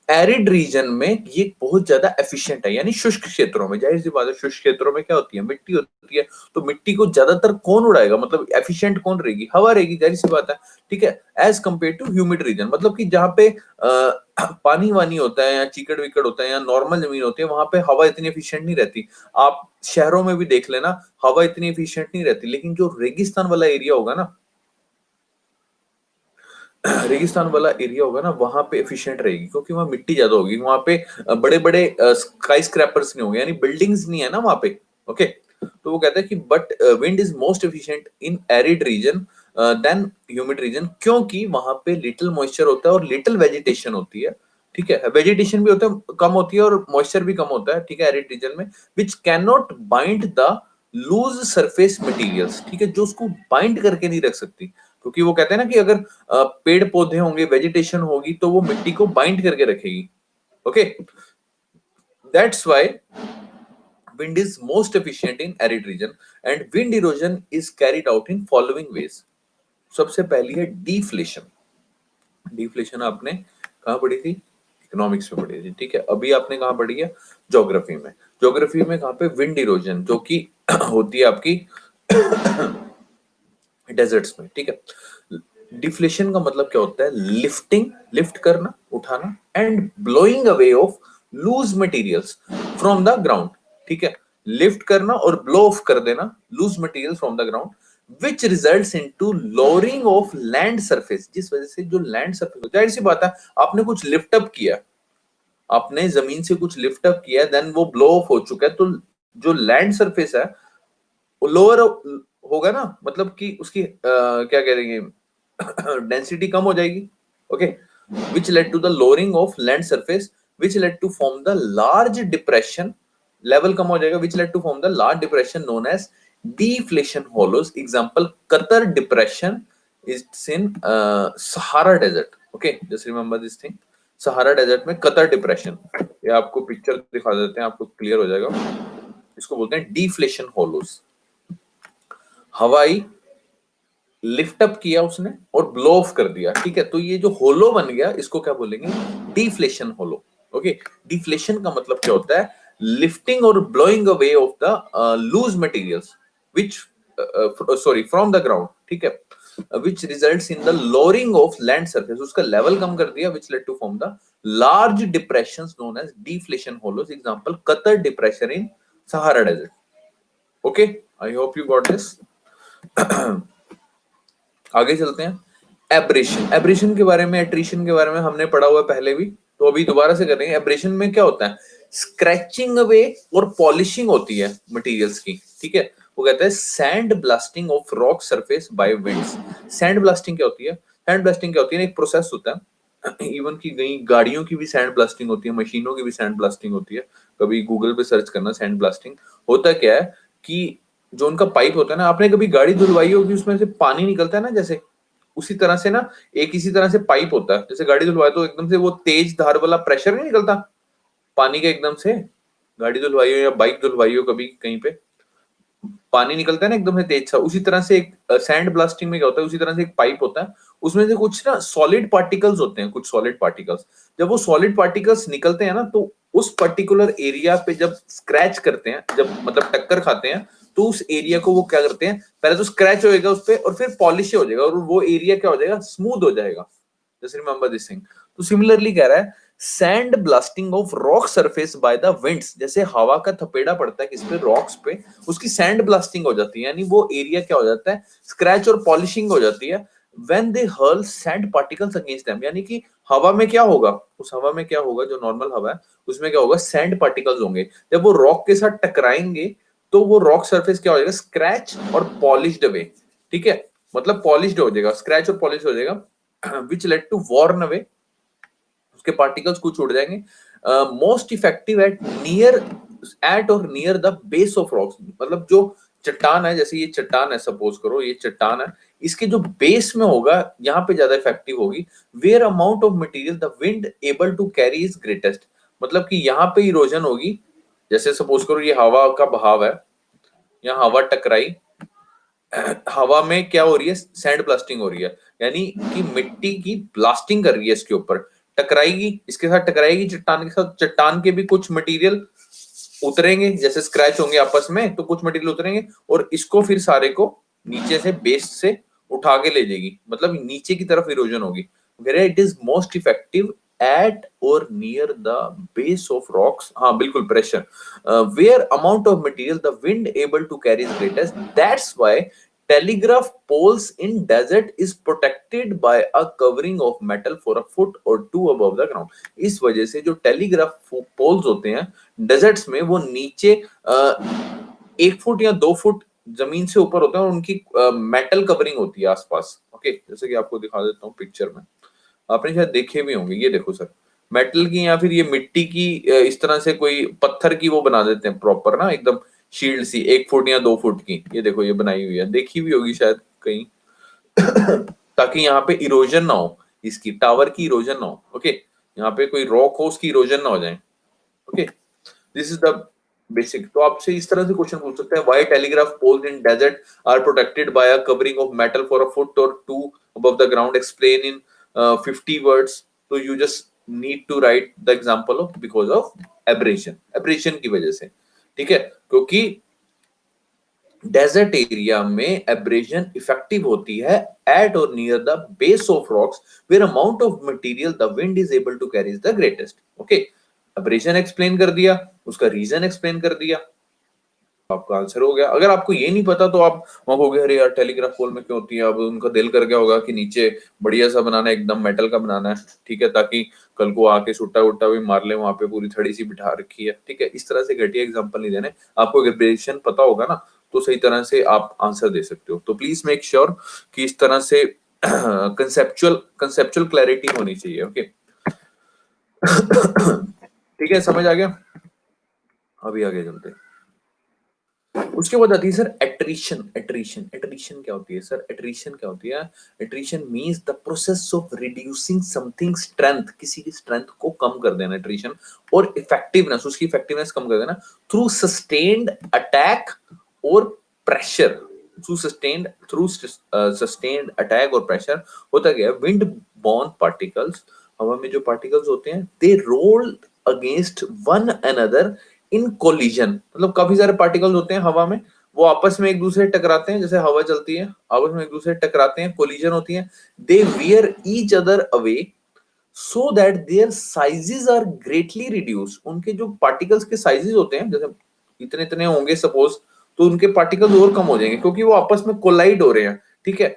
एरिड रीजन में ये बहुत ज्यादा एफिशिएंट है, यानी शुष्क क्षेत्रों में, जाहिर सी बात है, शुष्क क्षेत्रों में क्या होती है, मिट्टी होती है, तो मिट्टी को ज्यादातर कौन उड़ाएगा, मतलब एफिशिएंट कौन रहेगी, हवा रहेगी, जाहिर सी बात है, ठीक है। As compare to humid region, मतलब कि जहां पे पानी वानी होता है या चीकड़ विकड़ होता है या नॉर्मल जमीन होती है, वहां पे हवा इतनी एफिशिएंट नहीं रहती। आप शहरों में भी देख लेना, हवा इतनी एफिशिएंट नहीं रहती, लेकिन जो रेगिस्तान वाला एरिया होगा ना, रेगिस्तान वाला एरिया होगा ना, वहां पे एफिशिएंट रहेगी, क्योंकि वहां मिट्टी ज्यादा होगी, वहां पे बड़े बड़े स्काई स्क्रैपर्स नहीं होंगे, यानी बिल्डिंग्स नहीं है ना वहां पे, ओके। तो वो कहता है कि but wind is most efficient in arid region than humid region, क्योंकि वहां पे लिटिल मॉइस्चर होता है और लिटिल वेजिटेशन होती है, ठीक है। वेजिटेशन भी होता है, कम होती है, और मॉइस्चर भी कम होता है, ठीक है, एरिड रीजन में, which can not bind the loose surface materials, ठीक है, जो उसको बाइंड करके नहीं रख सकती, क्योंकि वो कहते हैं ना कि अगर पेड़ पौधे होंगे, वेजिटेशन होगी, तो वो मिट्टी को बाइंड करके रखेगी, okay. That's why wind is most efficient in arid region, and wind erosion is carried out in following ways. सबसे पहली है डिफ्लेशन। डिफ्लेशन आपने कहाँ पढ़ी थी, इकोनॉमिक्स में पढ़ी थी, ठीक है। अभी आपने कहाँ पढ़ी है, ज्योग्राफी में। ज्योग्राफी में कहाँ पे, विंड इरोजन, जो कि होती है आपकी डेजर्ट्स में, ठीक है। डिफ्लेशन का मतलब क्या होता है, लिफ्टिंग, लिफ्ट करना, उठाना, and blowing away of loose materials from the ground, ठीक है। लिफ्ट करना और ब्लो ऑफ कर देना loose material from the ground, which results into lowering of land surface, जिस वजह से जो लैंड सरफेस, जाहिर सी बात है, आपने कुछ लिफ्ट अप किया, आपने जमीन से कुछ लिफ्ट अप किया, देन वो ब्लो ऑफ हो चुका है, तो जो लैंड सरफेस है वो लोअर होगा ना, मतलब कि उसकी क्या कह देंगे, डेंसिटी कम हो जाएगी, okay. Which led to the lowering of land surface, which led to form the large depression, level कम हो जाएगा, which led to form the large depression known as deflation hollows. Example, Qatar depression is in Sahara desert, okay, just remember this thing, Sahara desert में Qattara depression, ये आपको picture दिखा देते हैं, आपको क्लियर हो जाएगा। इसको बोलते हैं डिफ्लेशन होलोस। हवाई लिफ्ट अप किया उसने और ब्लो ऑफ कर दिया, ठीक है, तो ये जो होलो बन गया, इसको क्या बोलेंगे, डिफ्लेशन होलो, ओके। डिफ्लेशन का मतलब क्या होता है, लिफ्टिंग और blowing away of the loose materials which sorry from the ground, ठीक है, which results in the lowering of land surface, उसका लेवल कम कर दिया, which led to form the large depressions known as deflation hollows. Example, Qatar depression in Sahara desert. Okay, I hope you got this. आगे चलते हैं, abrasion. Abrasion के बारे में, attrition के बारे में हमने पढ़ा हुआ पहले भी, तो अभी दोबारा से करेंगे। एब्रेशन में क्या होता है, स्क्रैचिंग अवे और पॉलिशिंग होती है मटेरियल्स की, ठीक है। वो कहता है sand blasting of rock surface by winds. Sand blasting क्या होती है, सैंड ब्लास्टिंग क्या होती है, एक प्रोसेस होता है, इवन की गई गाड़ियों की भी सैंड ब्लास्टिंग होती है, मशीनों की भी सैंड ब्लास्टिंग होती है, कभी गूगल पे सर्च करना सैंड ब्लास्टिंग। होता क्या है कि जो उनका पाइप होता है ना, आपने कभी गाड़ी धुलवाई होगी, उसमें से पानी निकलता है ना, जैसे उसी तरह से ना, एक इसी तरह से पाइप होता है, जैसे गाड़ी धुलवाए तो एकदम से वो तेज धार वाला प्रेशर नहीं निकलता पानी का एकदम से, गाड़ी धुलवाई हो या बाइक धुलवाई हो कभी कहीं पे, पानी निकलता है ना एकदम से तेज सा, उसी तरह से एक सैंड ब्लास्टिंग में क्या होता है, उसी तरह से एक पाइप होता है, उसमें से कुछ ना सॉलिड पार्टिकल्स होते हैं, कुछ सॉलिड पार्टिकल्स। जब वो सॉलिड पार्टिकल्स निकलते हैं ना, तो उस पर्टिकुलर एरिया पे जब स्क्रैच करते हैं, जब मतलब टक्कर खाते हैं, तो उस एरिया को वो क्या करते हैं, पहले तो स्क्रैच होएगा उस पर और फिर पॉलिश हो जाएगा और वो एरिया क्या हो जाएगा, स्मूथ हो जाएगा। Just remember this thing. तो सिमिलरली कह रहा है sand blasting of rock surface by the winds, जैसे हवा का थपेड़ा पड़ता है किस पे, रॉक्स पे, उसकी सैंड ब्लास्टिंग हो जाती है, यानी वो एरिया क्या हो जाता है, स्क्रैच और पॉलिशिंग हो जाती है। When they hurl sand particles against them, यानी कि हवा में क्या होगा, उस हवा में क्या होगा, जो नॉर्मल हवा है उसमें क्या होगा, सैंड पार्टिकल्स होंगे। जब वो रॉक के साथ टकराएंगे तो वो रॉक सरफेस क्या हो जाएगा, स्क्रैच और पॉलिश्ड अवे। ठीक है, मतलब पॉलिश्ड हो जाएगा, स्क्रैच और पॉलिश हो जाएगा, which led to worn away, उसके पार्टिकल्स कुछ उड़ जाएंगे। मोस्ट इफेक्टिव एट और near the base of rocks, मतलब जो चट्टान है, जैसे ये चट्टान है, सपोज करो ये चट्टान है, इसके जो बेस में होगा यहाँ पे ज्यादा इफेक्टिव होगी। Where amount of material the wind able to carry is greatest, मतलब कि यहाँ पे इरोजन होगी। जैसे सपोज करो ये हवा का बहाव है, यहाँ हवा टकराई, हवा में क्या हो रही है, सैंड ब्लास्टिंग हो रही है, यानी कि मिट्टी की ब्लास्टिंग कर रही है इसके ऊपर, टकराएगी, इसके साथ टकराएगी चट्टान के साथ, चट्टान के भी कुछ मटेरियल उतरेंगे, जैसे स्क्रैच होंगे आपस में तो कुछ मटेरियल उतरेंगे और इसको फिर सारे को नीचे से बेस से उठा के ले जाएगी, मतलब नीचे की तरफ इरोजन होगी। Where it is most effective at और near the base of rocks, हाँ बिल्कुल, pressure, where amount of material the wind able to carry is greatest, that's why telegraph poles in desert is protected by a covering of metal for a foot or two above the ground। इस वजह से जो telegraph poles होते हैं desserts में, वो नीचे 1 foot या 2 फुट जमीन से ऊपर होते हैं और उनकी मेटल कवरिंग होती है आसपास। ओके, जैसे कि आपको दिखा देता हूँ पिक्चर में, आपने शायद देखे भी होंगे, ये देखो सर, मेटल की या फिर ये मिट्टी की इस तरह से कोई पत्थर की वो बना देते हैं प्रॉपर ना, एकदम शील्ड सी 1 फुट या 2 फुट की, ये देखो ये बनाई हुई है, देखी भी होगी शायद कहीं ताकि यहाँ पे इरोजन ना हो, इसकी टावर की इरोजन ना हो। ओके, यहाँ पे कोई रॉक हो उसकी इरोजन ना हो जाए। Okay, this is the basic. तो आपसे इस तरह से क्वेश्चन पूछ सकते हैं, why telegraph poles in desert are protected by a covering of metal for a foot or two above the ground, explain in 50 words. तो you just need to write the example of because of abrasion, abrasion की वजह से। ठीक है, क्योंकि desert area में abrasion effective होती है एट और near the base of rocks where amount of material the wind is able to carry the greatest. Okay, abrasion explain कर दिया, उसका रीजन एक्सप्लेन कर दिया, आपका आंसर हो गया। अगर आपको ये नहीं पता तो आप वहां कहोगे अरे यार टेलीग्राफ पोल में क्यों होती है, अब उनका दिल कर गया होगा कि नीचे बढ़िया सा बनाना है, एकदम मेटल का बनाना है, ठीक है, ताकि कल को आके सुट्टा उट्टा भी मार ले, वहां पे पूरी थड़ी सी बिठा रखी है। ठीक है, इस तरह से घटिया एग्जांपल नहीं देने, आपको अगर एब्रेशन पता होगा ना तो सही तरह से आप आंसर दे सकते हो। तो प्लीज मेक श्योर कि इस तरह से कंसेप्चुअल क्लैरिटी होनी चाहिए। ओके ठीक है, समझ आ गया। अभी आगे चलते हैं। उसके बाद आती है सर एट्रिशन। एट्रिशन, एट्रिशन क्या होती है सर, एट्रिशन क्या होती है, attrition means the process of reducing something strength, किसी की स्ट्रेंथ को कम कर देना, एट्रिशन, और इफेक्टिवनेस, उसकी इफेक्टिवनेस कम कर देना थ्रू सस्टेन्ड अटैक और प्रेशर, थ्रू सस्टेन्ड अटैक और प्रेशर। होता क्या है, विंड बॉर्न पार्टिकल्स, हवा में जो पार्टिकल्स होते हैं, they roll against one another in collision, मतलब काफी सारे पार्टिकल्स होते हैं हवा में, वो आपस में एक दूसरे टकराते हैं, जैसे हवा चलती है आपस में एक दूसरे टकराते हैं, कोलिजन होती है, they wear each other away so that their sizes are greatly reduce. उनके जो पार्टिकल्स के साइजेस होते हैं, जैसे इतने इतने होंगे सपोज, तो उनके पार्टिकल्स और कम हो जाएंगे क्योंकि वो आपस में कोलाइड हो रहे हैं। ठीक है,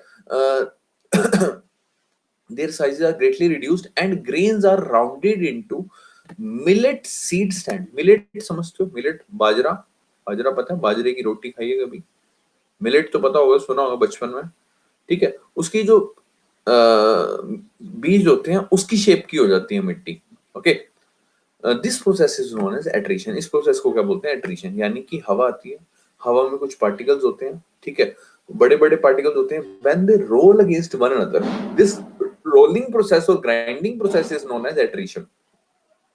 their sizes are greatly reduced and grains are rounded into millet seed stand. Millet समझते हो, मिलेट, बाजरा, बाजरा पता है, बाजरे की रोटी खाई है कभी, मिलेट तो पता होगा, सुना होगा बचपन में। ठीक है, उसकी जो बीज होते हैं उसकी शेप की हो जाती है मिट्टी। Okay, this process is known as attrition. इस प्रोसेस को क्या बोलते हैं, एट्रिशन, यानी कि हवा आती है, हवा में कुछ पार्टिकल्स होते हैं, ठीक है, बड़े बड़े पार्टिकल्स होते हैं, when they roll against one another, this rolling process or grinding process is known as attrition.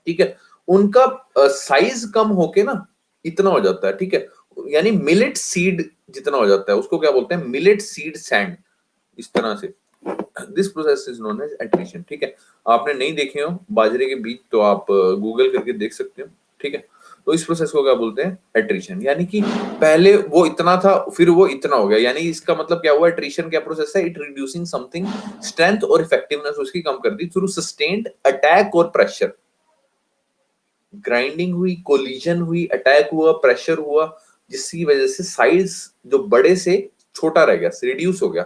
ठीक है, उनका साइज कम होके ना इतना हो जाता है, ठीक है, यानी मिलेट सीड जितना हो जाता है उसको क्या बोलते हैं, मिलेट सीड सैंड, इस तरह से। This process is known as attrition, ठीक है। आपने नहीं देखे हो बाजरे के बीज तो आप गूगल करके देख सकते हो, ठीक है। तो इस प्रोसेस को क्या बोलते हैं, एट्रिशन। यानी कि पहले वो इतना था फिर वो इतना हो गया, यानी इसका मतलब क्या हुआ, एट्रिशन क्या प्रोसेस है, इट रिड्यूसिंग समथिंग स्ट्रेंथ और इफेक्टिवनेस उसकी कम कर दी थ्रू सस्टेन्ड अटैक और प्रेशर। ग्राइंडिंग हुई, कोलिजन हुई, अटैक हुआ, प्रेशर हुआ, जिसकी वजह से साइज जो बड़े से छोटा रह गया, रिड्यूस हो गया।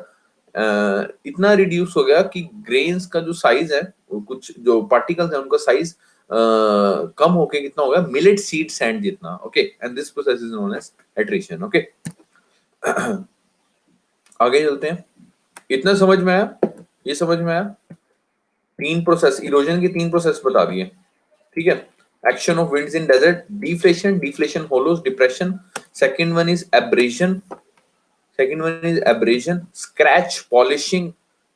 इतना रिड्यूस हो गया कि ग्रेन्स का जो साइज है, कुछ जो पार्टिकल्स है उनका साइज कम होके कितना हो गया, मिलेट सीड सैंड जितना। Okay, and this process is known as attrition. Okay, आगे चलते हैं। इतना समझ में आया, ये समझ में आया। तीन प्रोसेस, इरोजन की तीन प्रोसेस बता दिए, ठीक है। Action of winds in desert, deflation, deflation hollows, depression. Second one is abrasion, second one is abrasion, scratch, polishing,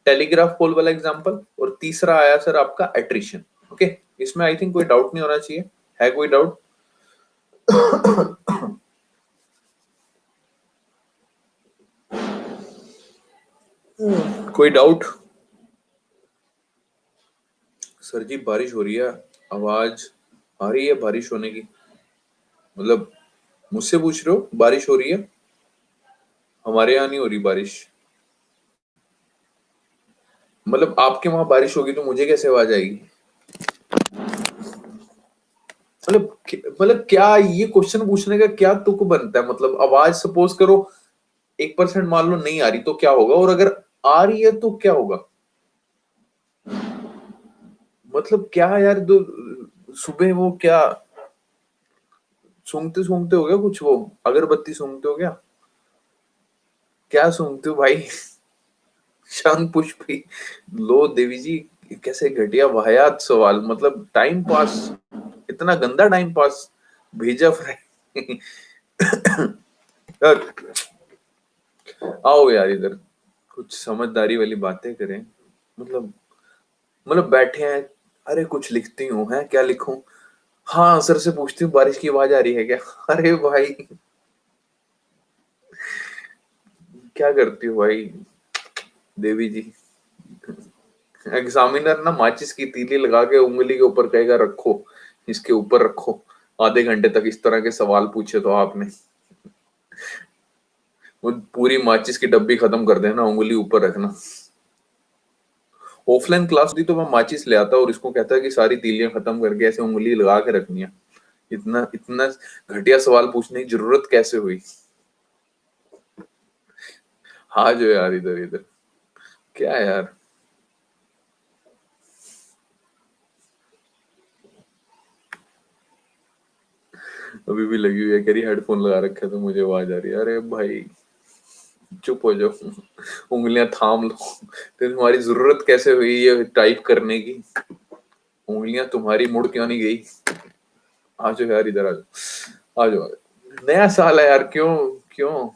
telegraph pole वाला एग्जांपल। और तीसरा आया सर आपका एट्रिशन। ओके, इसमें आई थिंक कोई डाउट नहीं होना चाहिए, है कोई डाउट? कोई डाउट? सर जी बारिश हो रही है, आवाज आ रही है बारिश होने की? मतलब मुझसे पूछ रहे हो बारिश हो रही है? हमारे यहाँ नहीं हो रही बारिश। मतलब आपके वहां बारिश होगी तो मुझे कैसे आवाज आएगी? मतलब क्या ये क्वेश्चन पूछने का क्या तुक बनता है? मतलब आवाज सपोज करो 1% मान लो नहीं आ रही तो क्या होगा, और अगर आ रही है तो क्या होगा? मतलब क्या यार, दो सुबह वो क्या सूंघते सूंघते हो गया कुछ, वो अगरबत्ती सूंघते हो क्या? क्या सूंघते हो भाई? शंख पुष्पी? लो देवी जी, कैसे घटिया वाहियात सवाल, मतलब टाइम पास, इतना गंदा टाइम पास भेजा फ्रेंड। यार आओ यार इधर, कुछ समझदारी वाली बातें करें। मतलब मतलब बैठे हैं, अरे कुछ लिखती हूँ, है क्या लिखूं? हाँ सर से पूछती हूँ बारिश की आवाज आ रही है क्या? अरे भाई क्या करती हो भाई देवी जी? एग्जामिनर ना माचिस की तीली लगा के उंगली के ऊपर कहेगा रखो, इसके ऊपर रखो, आधे घंटे तक इस तरह के सवाल पूछे तो आपने, वो पूरी माचिस की डब्बी खत्म कर देना, उंगली ऊपर रखना। ऑफलाइन क्लास होती तो मैं माचिस ले आता और इसको कहता है कि सारी तीलियां खत्म करके ऐसे उंगली लगा के रखनी है। इतना इतना घटिया सवाल पूछने की जरूरत कैसे हुई? हाँ जो यार इधर इधर, क्या यार? अभी भी लगी हुई है, कह रही हेडफोन लगा रखा है तो मुझे आवाज आ रही है। अरे भाई चुप हो जाओ, उंगलियां थाम लो। तो तुम्हारी जरूरत कैसे हुई ये टाइप करने की? उंगलियां तुम्हारी मुड़ क्यों नहीं गई? आ जाओ यार इधर, आ जाओ आ जाओ आ जाओ। नया साल है यार, क्यों क्यों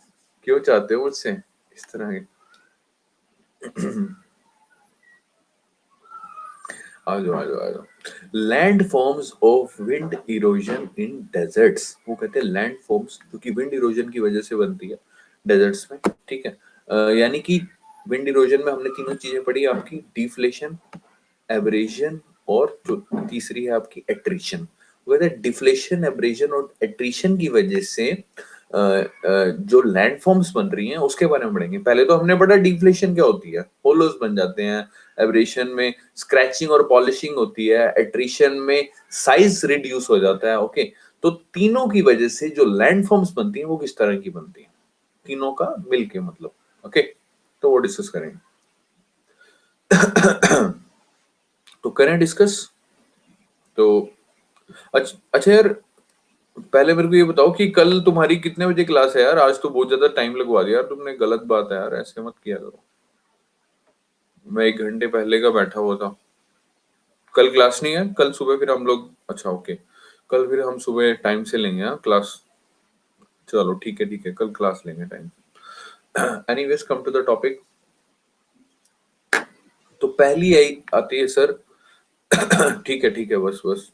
क्यों चाहते हो मुझसे इस तरह के? आ जाओ आ जाओ आ जाओ। Land forms of wind erosion in desserts, वो कहते हैं लैंड फॉर्म्स क्योंकि विंड इरोजन की वजह से बनती है डेजर्ट्स में, ठीक है। यानी कि विंड इरोजन में हमने तीनों चीजें पढ़ी आपकी, डिफ्लेशन, एब्रेशन और जो तीसरी है आपकी एट्रिशन। वैसे डिफ्लेशन, एब्रेशन और एट्रिशन की वजह से जो लैंडफॉर्म्स बन रही हैं उसके बारे में पढ़ेंगे। पहले तो हमने पढ़ा डिफ्लेशन क्या होती है, होलोज बन जाते हैं। एब्रेशन में स्क्रैचिंग और पॉलिशिंग होती है। एट्रिशन में साइज रिड्यूस हो जाता है। ओके, तो तीनों की वजह से जो लैंडफॉर्म्स बनती हैं वो किस तरह की बनती हैं, तीनों का मिलके मतलब। ओके, तो वो डिस्कस करेंगे। तो करें डिस्कस। तो अच्छा यार, पहले मेरे को ये बताओ कि कल तुम्हारी कितने बजे क्लास है यार? आज तो बहुत ज्यादा टाइम लगवा दिया यार तुमने, गलत बात है यार, ऐसे मत किया करो। मैं 1 घंटे पहले का बैठा हुआ था। कल क्लास नहीं है, कल सुबह फिर हम लोग, अच्छा ओके, कल फिर हम सुबह टाइम से लेंगे हाँ क्लास। चलो ठीक है, कल क्लास लेंगे time. Anyways come to the topic. तो पहली आई आती है सर। ठीक है बस बस,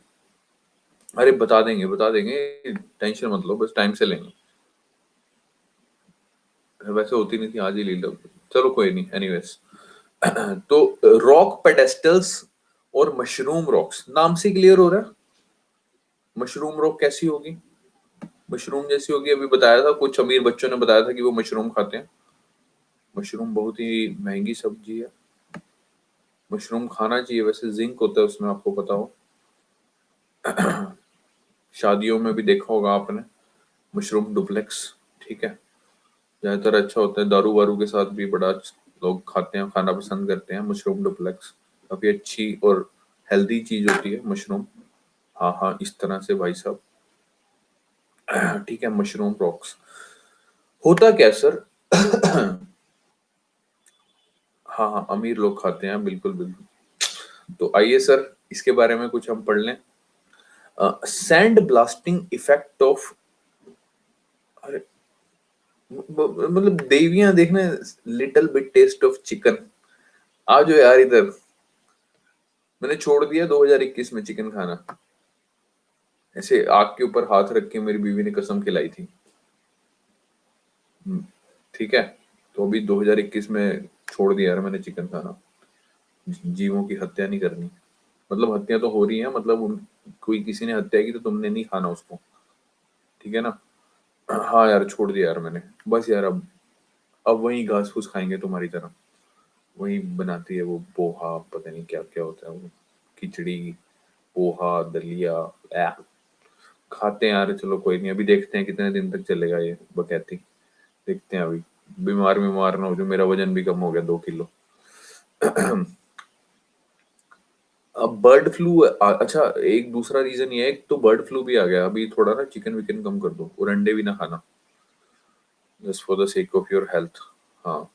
अरे बता देंगे टेंशन मत लो, बस टाइम से लेंगे। वैसे होती नहीं थी, आज ही ले लो, चलो कोई नहीं, एनीवेज। तो रॉक पेडेस्टल्स और मशरूम रॉक्स, नाम से क्लियर हो रहा है मशरूम रॉक कैसी होगी, मशरूम जैसी होगी। अभी बताया था, कुछ अमीर बच्चों ने बताया था कि वो मशरूम खाते हैं। मशरूम बहुत ही महंगी सब्जी है, मशरूम खाना चाहिए, वैसे जिंक होता है उसमें, आपको पता हो। शादियों में भी देखा होगा आपने मशरूम डुप्लेक्स, ठीक है, ज्यादातर अच्छा होता है, दारू वारू के साथ भी बड़ा लोग खाते हैं, खाना पसंद करते हैं मशरूम डुप्लेक्स। काफी अच्छी और हेल्दी चीज होती है मशरूम। हाँ हाँ, इस तरह से भाई साहब। ठीक है, मशरूम रॉक्स होता क्या सर? हाँ हाँ, अमीर लोग खाते हैं, बिल्कुल बिल्कुल। तो आइए सर, इसके बारे में कुछ हम पढ़ लें। सैंड ब्लास्टिंग इफेक्ट ऑफ, अरे मतलब देवियां देखना, little bit taste of chicken. आ जाओ यार इधर, मैंने छोड़ दिया 2021 में चिकन खाना, ऐसे आग के ऊपर हाथ रख के मेरी बीवी ने कसम खिलाई थी। ठीक है, तो अभी 2021 में छोड़ दिया यार मैंने चिकन खाना। जीवों की हत्या नहीं करनी, मतलब हत्या तो हो रही है, मतलब कोई किसी ने हत्या की तो तुमने नहीं खाना उसको, ठीक है ना। हाँ यार, छोड़ दिया यार मैंने, बस यार अब वही घास फूस खाएंगे तुम्हारी तरह। वही बनाती है वो पोहा, पता नहीं क्या क्या होता है वो, खिचड़ी, पोहा, दलिया, आ, खाते हैं यार। चलो कोई नहीं, अभी देखते हैं कितने दिन तक चलेगा ये बकैती, देखते हैं अभी। बीमार बीमार ना हो जो, मेरा वजन भी कम हो गया 2 किलो। अब बर्ड फ्लू, अच्छा एक दूसरा रीजन ये है, एक तो बर्ड फ्लू भी आ गया अभी, थोड़ा ना चिकन विकन कम कर दो और अंडे भी ना खाना, just for the sake of your health. हाँ।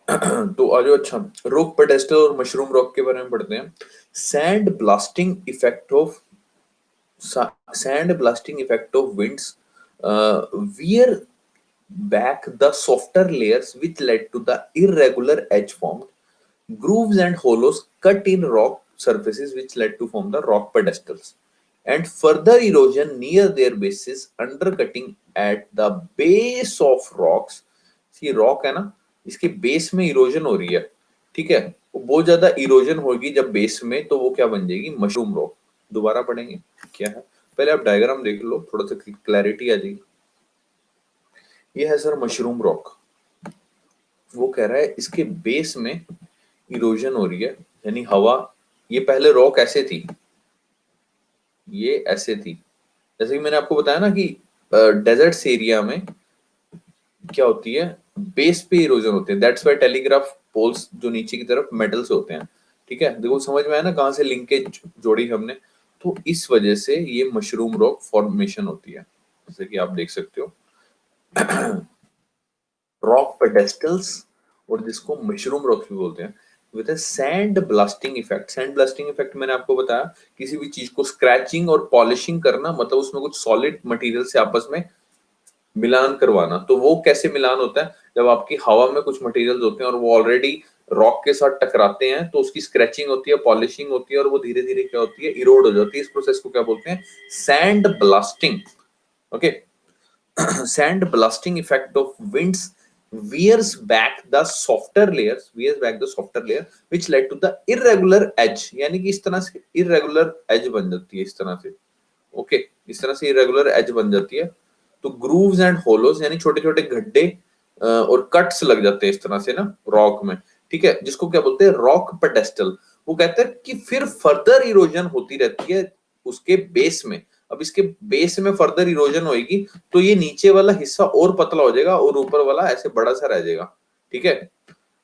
तो आ जाओ, अच्छा रॉक पेडेस्टल और मशरूम रॉक के बारे में पढ़ते हैं। Sand blasting effect of sand blasting effect of winds wear back the softer layers, which led to the irregular edge formed, grooves and hollows cut in rock surfaces, which led to form the rock pedestals, and further erosion near their bases, undercutting at the base of rocks. See rock है ना, इसके base में erosion हो रही है, ठीक है, वो बहुत ज्यादा इरोजन होगी जब बेस में, तो वो क्या बन जाएगी, मशरूम रॉक। दोबारा पढ़ेंगे क्या है, पहले आप डायग्राम देख लो, थोड़ा सा क्लैरिटी आ जाएगी। ये है सर मशरूम रॉक, वो कह रहा है इसके बेस में इरोजन हो रही है, यानी हवा, ये पहले रॉक ऐसे थी, ये ऐसे थी, जैसे कि मैंने आपको बताया ना कि डेजर्ट्स एरिया में क्या होती है, बेस पे इरोजन होते हैं, दैट्स व्हाई टेलीग्राफ पोल्स जो नीचे की तरफ मेटल से होते हैं, ठीक है। देखो समझ में आया ना कहाँ से लिंकेज जोड़ी हमने, तो इस वजह से ये मशरूम रॉक फॉर्मेशन होती है, जैसे कि आप देख सकते हो। रॉक पेडेस्टल्स, और जिसको मशरूम रॉक्स भी बोलते हैं, with sand blasting effect. Sand blasting effect मैंने आपको बताया, किसी भी चीज को स्क्रैचिंग और पॉलिशिंग करना, मतलब उसमें कुछ सॉलिड मटेरियल से आपस में मिलान करवाना। तो वो कैसे मिलान होता है, जब आपकी हवा में कुछ मटेरियल्स होते हैं और वो ऑलरेडी रॉक के साथ टकराते हैं, तो उसकी स्क्रैचिंग होती है, पॉलिशिंग होती है, और वो धीरे धीरे क्या होती है, इरोड हो जाती है। इस प्रोसेस को क्या बोलते हैं, sand blasting. Okay. sand blasting effect of winds wears back the softer layer, which led to the irregular edge, यानी कि इस तरह से irregular edge बन जाती है, इस तरह से। ओके, इस तरह से irregular edge बन जाती है। तो grooves and hollows यानी छोटे छोटे गड्ढे और कट्स लग जाते हैं इस तरह से ना रॉक में, ठीक है, जिसको क्या बोलते हैं, रॉक पेडेस्टल। वो कहते हैं कि फिर फर्दर इरोजन होती रहती है उसके बेस में। अब इसके बेस में फर्दर इरोजन होगी, तो ये नीचे वाला हिस्सा और पतला हो जाएगा और ऊपर वाला ऐसे बड़ा सा रह जाएगा, ठीक है।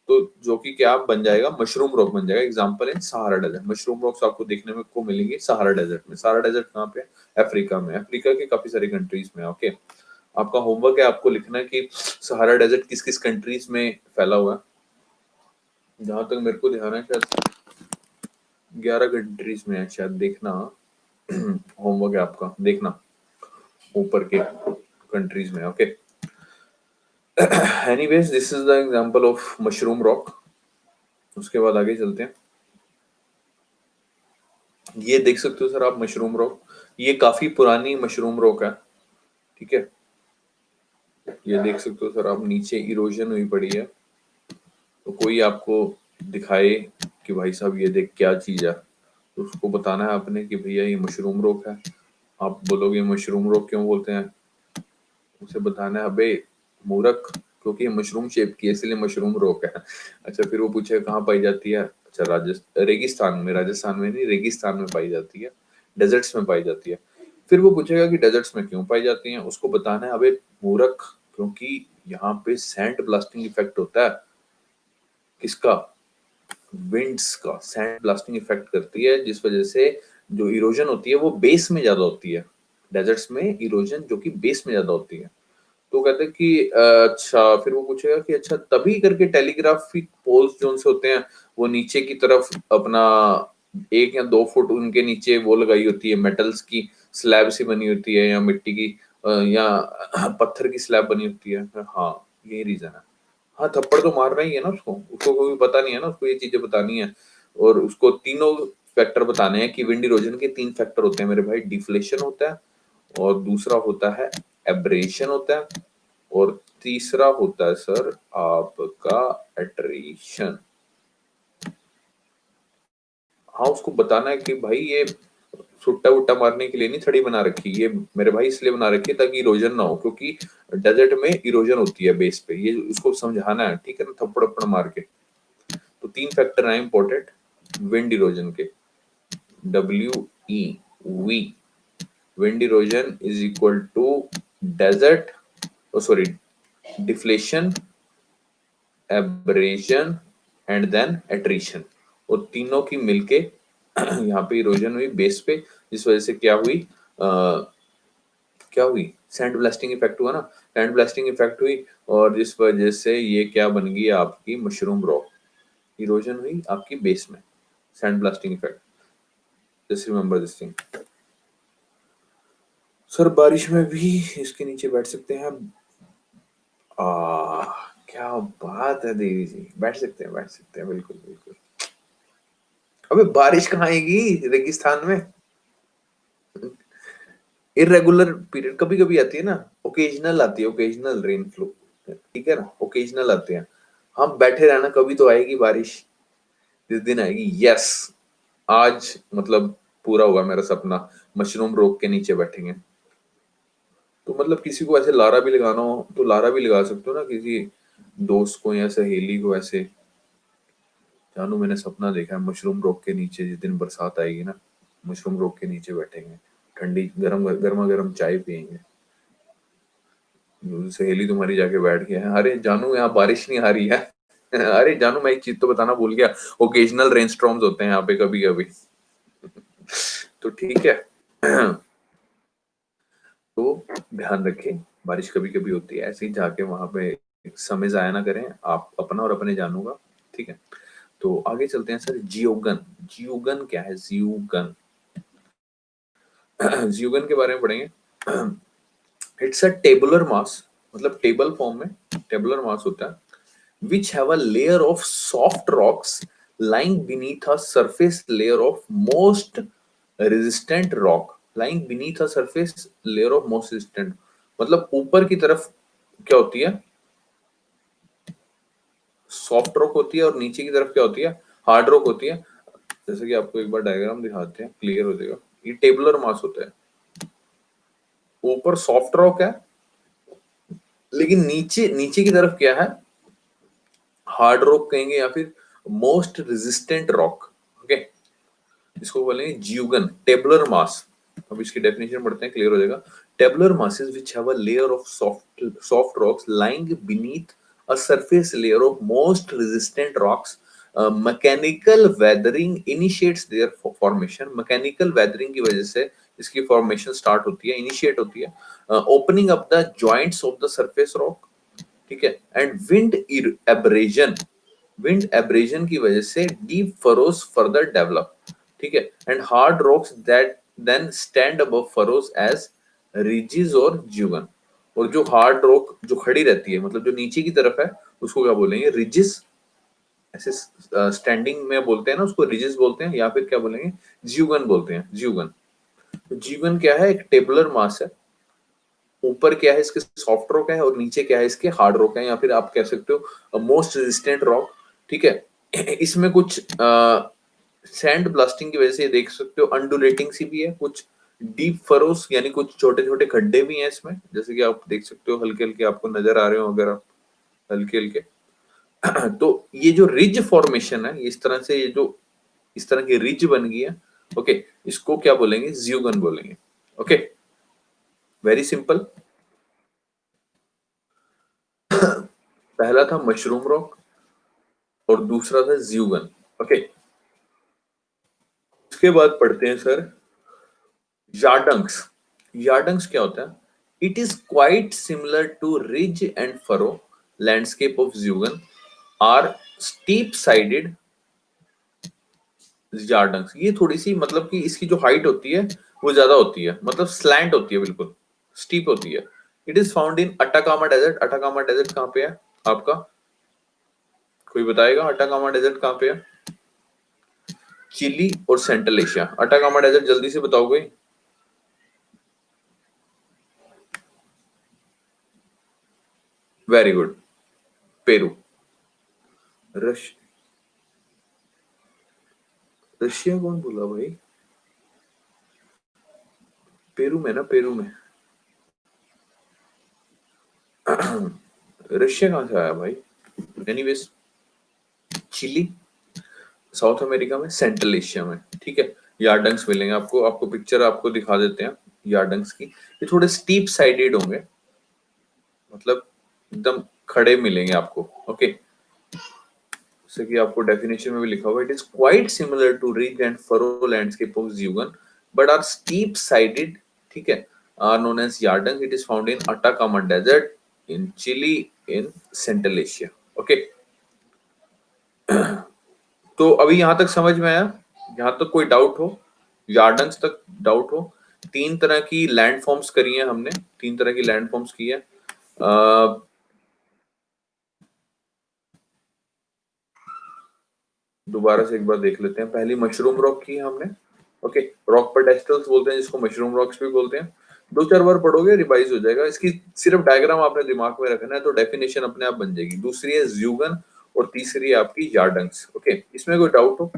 तो जो कि क्या बन जाएगा, मशरूम रॉक बन जाएगा। Example in Sahara desert, mushroom rocks आपको देखने में को मिलेंगे सहारा डेजर्ट में। सहारा डेजर्ट कहाँ पे है, अफ्रीका में, अफ्रीका के काफी सारी कंट्रीज में। ओके, आपका होमवर्क है, आपको लिखना है कि सहारा डेजर्ट किस किस कंट्रीज में फैला हुआ है। जहां तक मेरे को ध्यान है शायद 11 कंट्रीज में है शायद, देखना। होमवर्क है आपका, देखना ऊपर के कंट्रीज में। Okay, anyways this is the example of mushroom rock. उसके बाद आगे चलते हैं। ये देख सकते हो सर आप मशरूम रॉक, ये काफी पुरानी मशरूम रॉक है, ठीक है। ये देख सकते हो सर आप, नीचे इरोजन हुई पड़ी है। तो कोई आपको दिखाए कि भाई साहब ये देख क्या चीज है, तो उसको बताना है आपने कि भैया ये मशरूम रॉक है। आप बोलोगे मशरूम रॉक क्यों बोलते हैं, उसे बताना है अबे मूर्ख, क्योंकि ये मशरूम शेप की है इसलिए मशरूम रॉक है। अच्छा, फिर वो पूछे कहाँ पाई जाती है, अच्छा राजस्थान, रेगिस्तान में, राजस्थान में नहीं, रेगिस्तान में पाई जाती है, डेजर्ट्स में पाई जाती है। फिर वो पूछेगा कि डेजर्ट्स में क्यों पाई जाती है, उसको बताना है अबे मूर्ख, क्योंकि यहाँ पे सैंड ब्लास्टिंग इफेक्ट होता है। किसका? विंड्स का सैंड ब्लास्टिंग इफेक्ट करती है, जिस वजह से जो इरोजन होती है वो बेस में ज्यादा होती है। डेजर्ट्स में इरोजन जो कि बेस में ज्यादा होती है। तो कहते हैं कि अच्छा, फिर वो पूछेगा कि अच्छा तभी करके टेलीग्राफिक पोल्स जो उनसे होते हैं वो नीचे की तरफ अपना 1 या 2 फुट उनके नीचे वो लगाई होती है, मेटल्स की स्लैब सी बनी होती है, या मिट्टी की या पत्थर की स्लैब बनी होती है। हाँ, यही रीजन है। हाँ, थप्पड़ तो मारना ही है ना उसको, उसको कोई पता नहीं है ना, उसको ये चीजें बतानी है। और उसको तीनों फैक्टर बताने हैं कि विंड इरोजन के 3 फैक्टर होते हैं मेरे भाई, डिफ्लेशन होता है, और दूसरा होता है एब्रेशन होता है, और तीसरा होता है सर आपका एट्रीशन। हाँ, उसको बताना है कि भाई ये सुट्टा वुट्टा मारने के लिए नहीं छड़ी बना रखी, ये मेरे भाई इसलिए बना रखी है ताकि इरोजन ना हो, क्योंकि डेजर्ट में इरोजन होती है बेस पे, ये उसको समझाना है, ठीक है ना, थप्पड़ थप्पड़ मार के। तो 3 फैक्टर हैं इंपॉर्टेंट विंड इरोजन के, WEV, wind erosion is equal to desert, oh sorry, deflation, abrasion and then attrition। और तीनों की मिलके यहाँ पे इरोजन हुई बेस पे, जिस वजह से क्या हुई, क्या हुई, सैंड ब्लास्टिंग इफेक्ट हुआ ना, सैंड ब्लास्टिंग इफेक्ट हुई, और जिस वजह से ये क्या बन गई आपकी मशरूम रॉक, इरोजन हुई आपकी बेस में, sand blasting effect. Just remember this thing. Sir बारिश में भी इसके नीचे बैठ सकते हैं। आ, क्या बात है देवी जी, बैठ सकते हैं, बैठ सकते हैं, बिल्कुल बिल्कुल। अबे बारिश कहाँ आएगी रेगिस्तान में, इरेगुलर पीरियड कभी कभी आती है ना, ओकेजनल आती है, ओकेजनल रेनफ्लो, ठीक है ना, ओकेजनल आते हैं। हम बैठे रहना, कभी तो आएगी बारिश, जिस दिन आएगी, यस। आज मतलब पूरा हुआ मेरा सपना, मशरूम रोक के नीचे बैठेंगे। तो मतलब किसी को ऐसे लारा भी लगाना हो तो लारा भी लगा सकते हो ना, किसी दोस्त को या सहेली को ऐसे, जानू मैंने सपना देखा है मशरूम रॉक के नीचे, जिस दिन बरसात आएगी ना, मशरूम रॉक के नीचे बैठेंगे, ठंडी गरम गर्मा गर्म चाय पियेंगे, सहेली तुम्हारी जाके बैठ गया है, अरे जानू यहाँ बारिश नहीं आ रही है। अरे जानू मैं एक चीज तो बताना भूल गया, ओकेजनल रेनस्टॉर्म्स होते हैं यहाँ पे कभी कभी। तो ठीक है। तो ध्यान रखें, बारिश कभी कभी होती है, ऐसे ही जाके वहां पे समय जाया ना करें आप अपना और अपने जानू का, ठीक है। तो आगे चलते हैं सर, जियोगन। जियोगन क्या है, जियोगन? जियोगन के बारे में पढ़ेंगे। इट्स अ टेबुलर मास, मतलब टेबल फॉर्म में टेबुलर मास होता है, which have a layer of soft rocks lying beneath a surface layer of most resistant rock, lying beneath a surface layer of most resistant, मतलब ऊपर की तरफ क्या होती है, सॉफ्ट रॉक होती है, और नीचे की तरफ क्या होती है, हार्ड रॉक होती है। जैसे कि आपको एक बार डायग्राम दिखाते हैं, क्लियर हो जाएगा। ये टेबुलर मास होता है, ऊपर सॉफ्ट रॉक है, लेकिन नीचे नीचे की तरफ क्या है, हार्ड रॉक कहेंगे या फिर मोस्ट रेजिस्टेंट रॉक, ओके। इसको बोलेंगे जियोगन, टेबुलर मास। अब इसकी डेफिनेशन पढ़ते हैं, क्लियर हो जाएगा। Tabular masses which have a layer of soft rocks lying beneath a surface layer of most resistant rocks, mechanical weathering initiates there formation, mechanical weathering की वजह से इसकी फॉर्मेशन स्टार्ट होती है, इनिशिएट होती है, opening up the joints of the surface rock, ठीक है। एंड एब्रेजन, विंड एब्रेजन की वजह से डीप फरोज फर्दर डेवलप, ठीक है। And hard rocks that then stand above furrows as ridges और ज्यूगन। और जो हार्ड रॉक जो खड़ी रहती है, मतलब जो नीचे की तरफ है, उसको क्या बोलेंगे, रिजिस। ऐसे स्टैंडिंग में बोलते हैं ना उसको, रिजिस बोलते हैं, या फिर क्या बोलेंगे, ज्यूगन बोलते हैं, ज्यूगन। G1 क्या है? एक टेबुलर मास है। ऊपर क्या है इसके? सॉफ्ट रॉक है और नीचे क्या है इसके? हार्ड रॉक है, या फिर आप कह सकते हो मोस्ट रेजिस्टेंट रॉक। ठीक है। इसमें कुछ सैंड ब्लास्टिंग की वजह से ये देख सकते हो अंडुलेटिंग सी भी है, कुछ डीप फरोस यानी कुछ छोटे छोटे खड्डे भी हैं इसमें, जैसे कि आप देख सकते हो, हल्के हल्के आपको नजर आ रहे हो अगर आप, हल्के हल्के। तो ये जो रिज फॉर्मेशन है, इस तरह से ये जो इस तरह की रिज बन गई है, ओके, इसको क्या बोलेंगे? ज्यूगन बोलेंगे। Okay, very simple. पहला था मशरूम रॉक और दूसरा था ज्यूगन। ओके, उसके बाद पढ़ते हैं सर यार्डंग्स। यार्डंग्स क्या होता है? It is quite similar to ridge and furrow landscape of zeugen are steep sided yardangs. ये थोड़ी सी मतलब कि इसकी जो हाइट होती है वो ज्यादा होती है, मतलब स्लैंट होती है, बिल्कुल स्टीप होती है। It is found in Atacama desert. Atacama desert कहाँ पे है आपका? कोई बताएगा अटाकामा डेजर्ट कहाँ पे है? चिली और सेंट्रल एशिया। अटाकामा डेजर्ट जल्दी से बताओ कोई। Very good, Peru. Rush Russia कौन बोला भाई? पेरू में ना, पेरू में। रशिया कहाँ से आया भाई? एनीवेज, चिली साउथ अमेरिका में, सेंट्रल एशिया में। ठीक है, यार्डंग्स मिलेंगे आपको। आपको पिक्चर आपको दिखा देते हैं यार्डंग्स की। ये थोड़े स्टीप साइडेड होंगे, मतलब एकदम खड़े मिलेंगे आपको। ओके, जैसे कि आपको डेफिनेशन में भी लिखा हुआ, it is quite similar to ridge and furrow landscape of zeugen but are steep sided. ठीक है, are known as yardang. It is found in Atacama desert in Chile in central Asia. Okay, तो अभी यहां तक समझ में आया? यहां तक कोई डाउट हो? यार्डन्स तक डाउट हो? तीन तरह की लैंड फॉर्म्स करी है हमने, तीन तरह की लैंड फॉर्म्स की है। दोबारा से एक बार देख लेते हैं। पहली मशरूम रॉक की है हमने। ओके, रॉक पेडेस्टल्स बोलते हैं जिसको, मशरूम रॉक्स भी बोलते हैं। दो चार बार पढ़ोगे रिवाइज हो जाएगा। इसकी सिर्फ डायग्राम आपने दिमाग में रखना है तो डेफिनेशन अपने आप बन जाएगी। दूसरी है ज्यूगन और तीसरी है आपकी यार्डंग्स। ओके, इसमें कोई डाउट हो?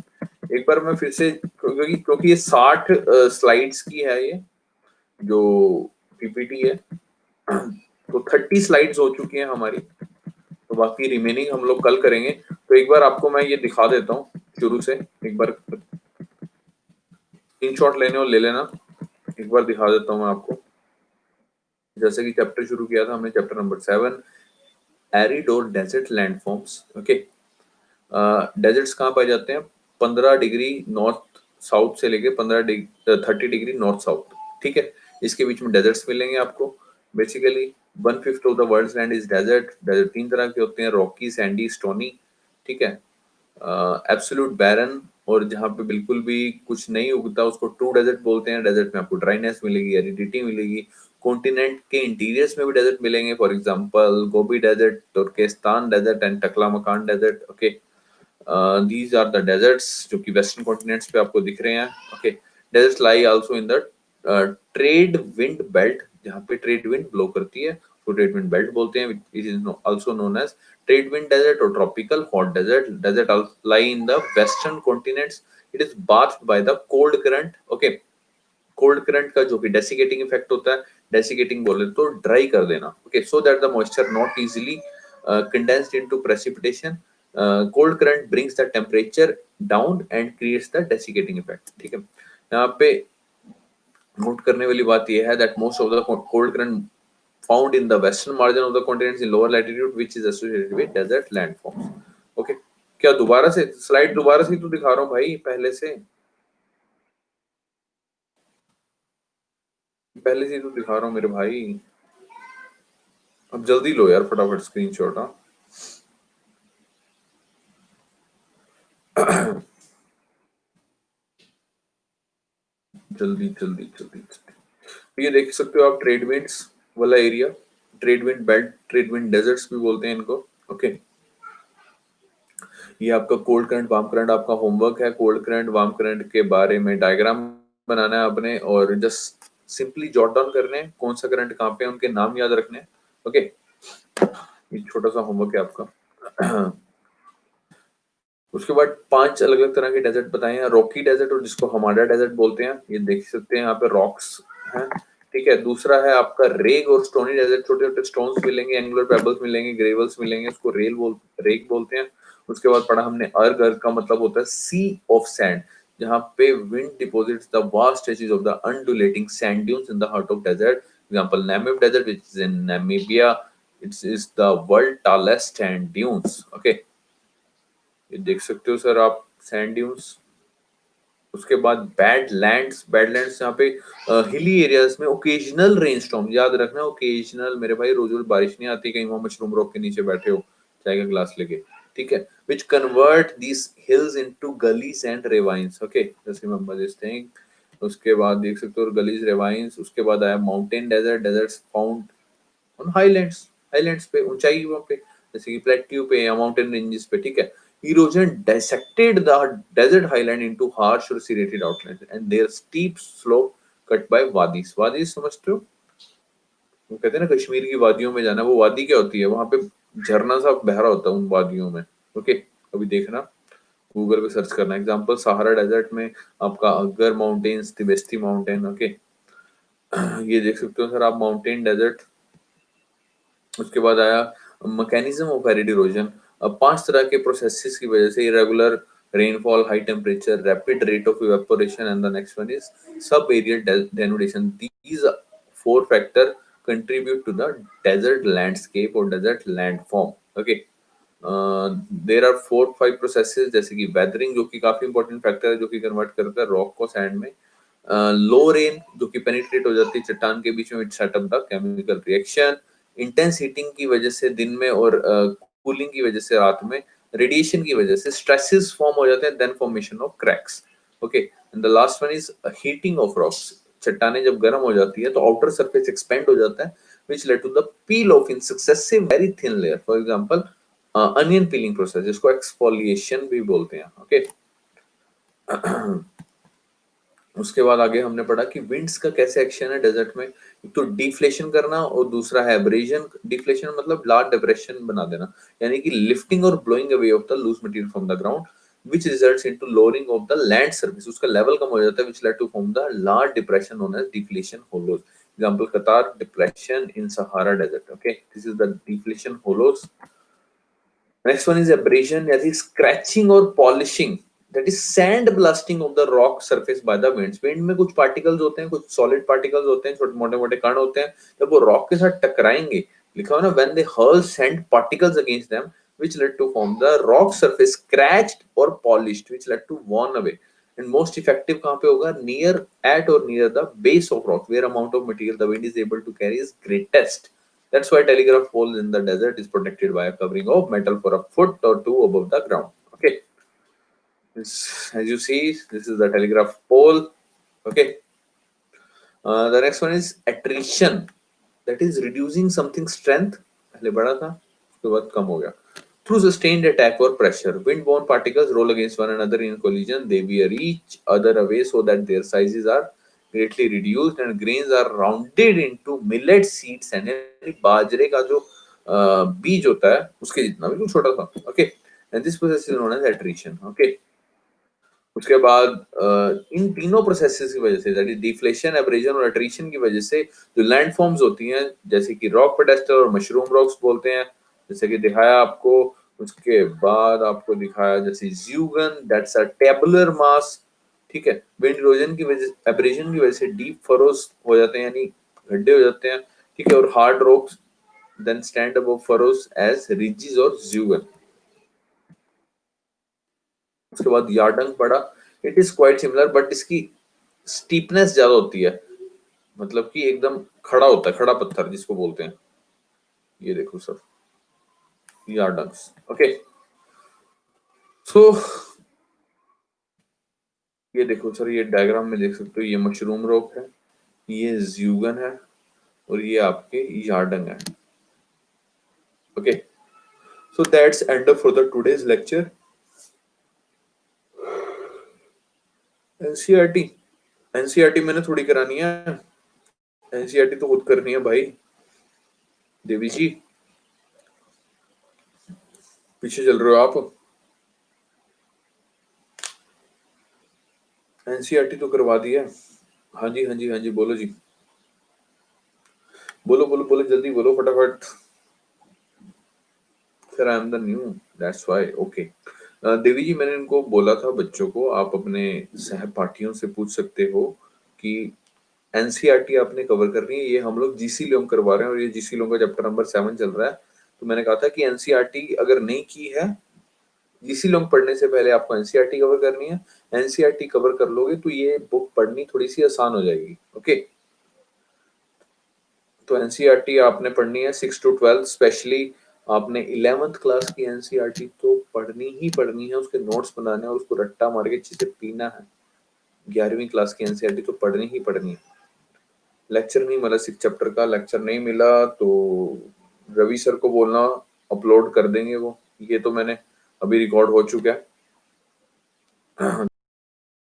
एक बार मैं फिर से, क्योंकि ये 60 स्लाइड्स की है, ये जो पीपीटी है, तो 30 स्लाइड्स हो चुकी हैं हमारी, तो बाकी रिमेनिंग हम लोग कल करेंगे। तो एक बार आपको मैं ये दिखा देता हूँ शुरू से, एक बार स्क्रीनशॉट लेने और ले लेना। एक बार दिखा देता हूँ मैं आपको। जैसे कि चैप्टर शुरू किया था हमने, चैप्टर नंबर 7, एरिड और डेजर्ट लैंडफॉर्म्स। ओके, डेजर्ट्स कहाँ पाए जाते हैं? 15 डिग्री नॉर्थ साउथ से लेके 30 डिग्री नॉर्थ साउथ। ठीक है, इसके बीच में डेजर्ट्स मिलेंगे आपको। Basically 1/5 of the world land is desert. Desert तीन तरह के होते हैं, रॉकी, सैंडी, स्टोनी। ठीक है, एब्सोल्यूट बैरन और जहाँ पे बिल्कुल भी कुछ नहीं उगता उसको ट्रू डेजर्ट बोलते हैं। डेजर्ट में आपको ड्राइनेस मिलेगी, एरिडिटी मिलेगी। कॉन्टिनेंट के इंटीरियर्स में भी डेजर्ट मिलेंगे, for example Gobi desert, Turkestan desert and Taklamakan desert. Okay, these are the deserts जो कि वेस्टर्न कॉन्टिनेंट्स पे आपको दिख रहे हैं। Okay, deserts lie also in the trade wind belt, जहाँ पे ट्रेड विंड ब्लो करती है तो ट्रेड विंड बेल्ट बोलते हैं। It is also known as trade wind desert और tropical hot desert. Desert lie in the western continents. इट इज bathed by the cold current. Okay, cold current का जो कि डेसिकेटिंग इफेक्ट होता है, डेसिकेटिंग बोले तो ड्राई कर देना। Okay, so that the moisture not easily condensed into precipitation. Cold current brings the temperature down and creates the desiccating effect. ठीक है, यहाँ पे नोट करने वाली बात यह है that most of the cold current found in the western margin of the continents in lower latitude which is associated with desert landforms. Okay, क्या दोबारा से स्लाइड दोबारा से ही तो दिखा रहा हूँ भाई, पहले से ही तो दिखा रहा हूँ मेरे भाई। अब जल्दी लो यार फटाफट स्क्रीनशॉट। हाँ, जल्दी जल्दी जल्दी जल्दी। तो ये देख सकते हो आप ट्रेड विंड्स वाला area, trade wind belt, trade wind deserts भी बोलते हैं इनको। ओके, ये आपका कोल्ड करंट वार्म करंट आपका होमवर्क है। कोल्ड करंट वार्म करंट के बारे में डायग्राम बनाना है आपने और जस्ट सिंपली जॉट डाउन करने हैं कौन सा करंट कहाँ पे है, उनके नाम याद रखने हैं। ओके, ये छोटा सा होमवर्क है आपका। उसके बाद 5 अलग-अलग तरह के डेजर्ट बताए हैं, रॉकी डेजर्ट और जिसको हमारा डेजर्ट बोलते हैं, ये देख सकते हैं यहाँ पे रॉक्स हैं, ठीक है। दूसरा है आपका रेग और स्टोनी डेजर्ट, छोटे-छोटे स्टोन्स मिलेंगे, एंगुलर पेबल्स मिलेंगे, ग्रेवल्स मिलेंगे, उसको रेग बोलते हैं। उसके बाद पढ़ा हमने अर्ग का मतलब होता है सी ऑफ सैंड, जहाँ पे wind deposits the vast stretches of the undulating sand dunes in the heart of desert, example Namib desert which is in Namibia, it's is the world tallest sand dunes. Okay, ये देख सकते हो sir आप sand dunes. उसके बाद badlands यहाँ पे hilly areas में ओकेजनल रेनस्टॉर्म, याद रखना ओकेजनल मेरे भाई, रोज रोज बारिश नहीं आती, कहीं वहां मशरूम रॉक के नीचे बैठे हो चाय का ग्लास लेके, ठीक है। Which convert this hills into gullies and ravines. Okay, just remember this thing. उसके बाद देख सकते हो गलीज रेवाइंस। उसके बाद आया mountain deserts found on highlands पे, ऊंचाई पे, जैसे कि प्लेट्यू पे या माउंटेन रेंजेस पे, ठीक है। Erosion dissected the desert highland into harsh or serrated outlines and their steep slope cut by wadis। वादीज समझते हो, वो कहते हैं ना कश्मीर की वादियों में जाना, वो वादी क्या होती है, वहां पे झरना सा बह रहा होता है उन वादियों में। ओके, अभी देखना, गूगल पे सर्च करना, एग्जांपल सहारा डेजर्ट में आपका अगर माउंटेन्स, तिबेस्ती माउंटेन। ओके, ये देख सकते हो सर आप माउंटेन डेजर्ट। उसके बाद आया मैकेनिज्म ऑफ एरिड इरोजन। अब 5 तरह के प्रोसेसेस की वजह से irregular rainfall, high temperature, rapid rate of evaporation and the next one is sub aerial denudation. These 4 factor contribute to the desert landscape और desert landform. Okay, there are 4-5 processes, जैसे कि weathering जो कि काफी important factor है, जो कि convert करता है रॉक को सैंड में। लो रेन जो कि पेनिट्रेट हो जाती है चट्टान के बीच में, it set up the chemical reaction. Intense heating की वजह से दिन में और कूलिंग की वजह से रात में, रेडिएशन की वजह से स्ट्रेसेस फॉर्म हो जाते हैं, then formation of cracks. Okay, and the last one is heating of rocks. चट्टानें जब गर्म हो जाती है तो आउटर सरफेस एक्सपेंड हो जाता है, which led to the peel off in successive very thin layer, for example onion piling process, जिसको एक्सफोलिएशन भी बोलते हैं। ओके, उसके बाद आगे हमने पढ़ा कि विंड्स का कैसे एक्शन है डेजर्ट में, एक तो डिफ्लेशन करना और दूसरा है एब्रेजन। डिफ्लेशन मतलब लार्ज डिप्रेशन बना देना, यानी कि लिफ्टिंग और blowing away of the loose material from the ground which results into lowering of the land surface, उसका लेवल कम हो जाता है, which led to form the large depression known as deflation hollows, example Qatar depression in Sahara desert। okay, this is the deflation hollows। Next one is abrasion, that is scratching or polishing, that is sand blasting of the rock surface by the winds। wind में कुछ particles होते हैं, कुछ solid particles होते हैं, छोटे मोटे मोटे कण होते हैं, जब वो rock के साथ टकराएंगे, लिखा हुआ ना when they hurl sand particles against them which led to form the rock surface scratched or polished which led to worn away। and most effective कहाँ पे होगा, near at or near the base of rock where amount of material the wind is able to carry is greatest। that's why telegraph pole in the desert is protected by a covering of metal for a foot or two above the ground। Okay, as you see, this is the telegraph pole। Okay, the next one is attrition, that is reducing something strength, पहले बड़ा था उसके बाद कम हो गया, through sustained attack or pressure। wind-borne particles roll against one another in collision, they veer each other away so that their sizes are greatly reduced and grains are rounded into millet seeds and बाजरे का जो बीज होता है उसके जितना बिल्कुल छोटा सा। Okay, and this process is known as attrition. Okay, उसके बाद इन तीनों प्रोसेसेस की वजह से, दैट इज डिफ्लेशन, एब्रेजन और एट्रिशन की वजह से जो लैंड फॉर्म्स होती हैं, जैसे कि रॉक पेडेस्टल और मशरूम रॉक्स बोलते हैं, जैसे कि दिखाया आपको। उसके बाद आपको दिखाया जैसे ज़्यूगन, दैट्स अ टेबुलर मास, ठीक है। विंड इरोजन की वजह, एब्रेजन की वजह से डीप फरोस हो जाते हैं, यानी गड्ढे हो जाते हैं, ठीक है। और hard rocks then stand above furrows as ridges और ज़्यूगन। उसके बाद यार्डंग पड़ा, it is quite similar but इसकी स्टीपनेस ज्यादा होती है, मतलब कि एकदम खड़ा होता है, खड़ा पत्थर जिसको बोलते हैं। ये देखो सर, यार्डंग्स। ओके, सो ये देखो सर, ये डायग्राम में देख सकते हो, ये मशरूम रॉक है, ये ज़्यूगन है और ये आपके यार्डंग है। Okay, so that's and for the today's lecture. NCERT NCERT मैंने थोड़ी करानी है, एनसीईआरटी तो खुद करनी है भाई। देवी जी पीछे चल रहे हो आप, एनसीईआरटी तो करवा दी है। हाँ जी हाँ जी हाँ जी, बोलो जी, बोलो बोलो बोलो, जल्दी बोलो फटाफट। Sir I am the new, that's why, okay. Devi ji मैंने इनको बोला था बच्चों को, आप अपने सहपाठियों से पूछ सकते हो कि एनसीईआरटी आपने कवर करनी है। ये हम लोग जीसी लोग करवा रहे हैं और ये जीसी लोग का चैप्टर नंबर 7 चल रहा है। तो मैंने कहा था कि एनसीईआरटी अगर नहीं की है, जीसी लोग पढ़ने से पहले आपको एनसीईआरटी कवर करनी है। एनसीईआरटी कवर कर लोगे तो ये बुक पढ़नी थोड़ी सी आसान हो जाएगी, ओके। तो एनसीईआरटी आपने पढ़नी है 6 to 12, स्पेशली आपने 11th क्लास की एनसीईआरटी तो पढ़नी ही पढ़नी है, उसके नोट्स बनाने और उसको रट्टा मार के अच्छे से पीना है। 11वीं क्लास की एनसीईआरटी तो पढ़नी ही पढ़नी है। लेक्चर नहीं मिला, 6 चैप्टर का लेक्चर नहीं मिला तो रवि सर को बोलना, अपलोड कर देंगे वो। ये तो मैंने अभी रिकॉर्ड हो चुका है।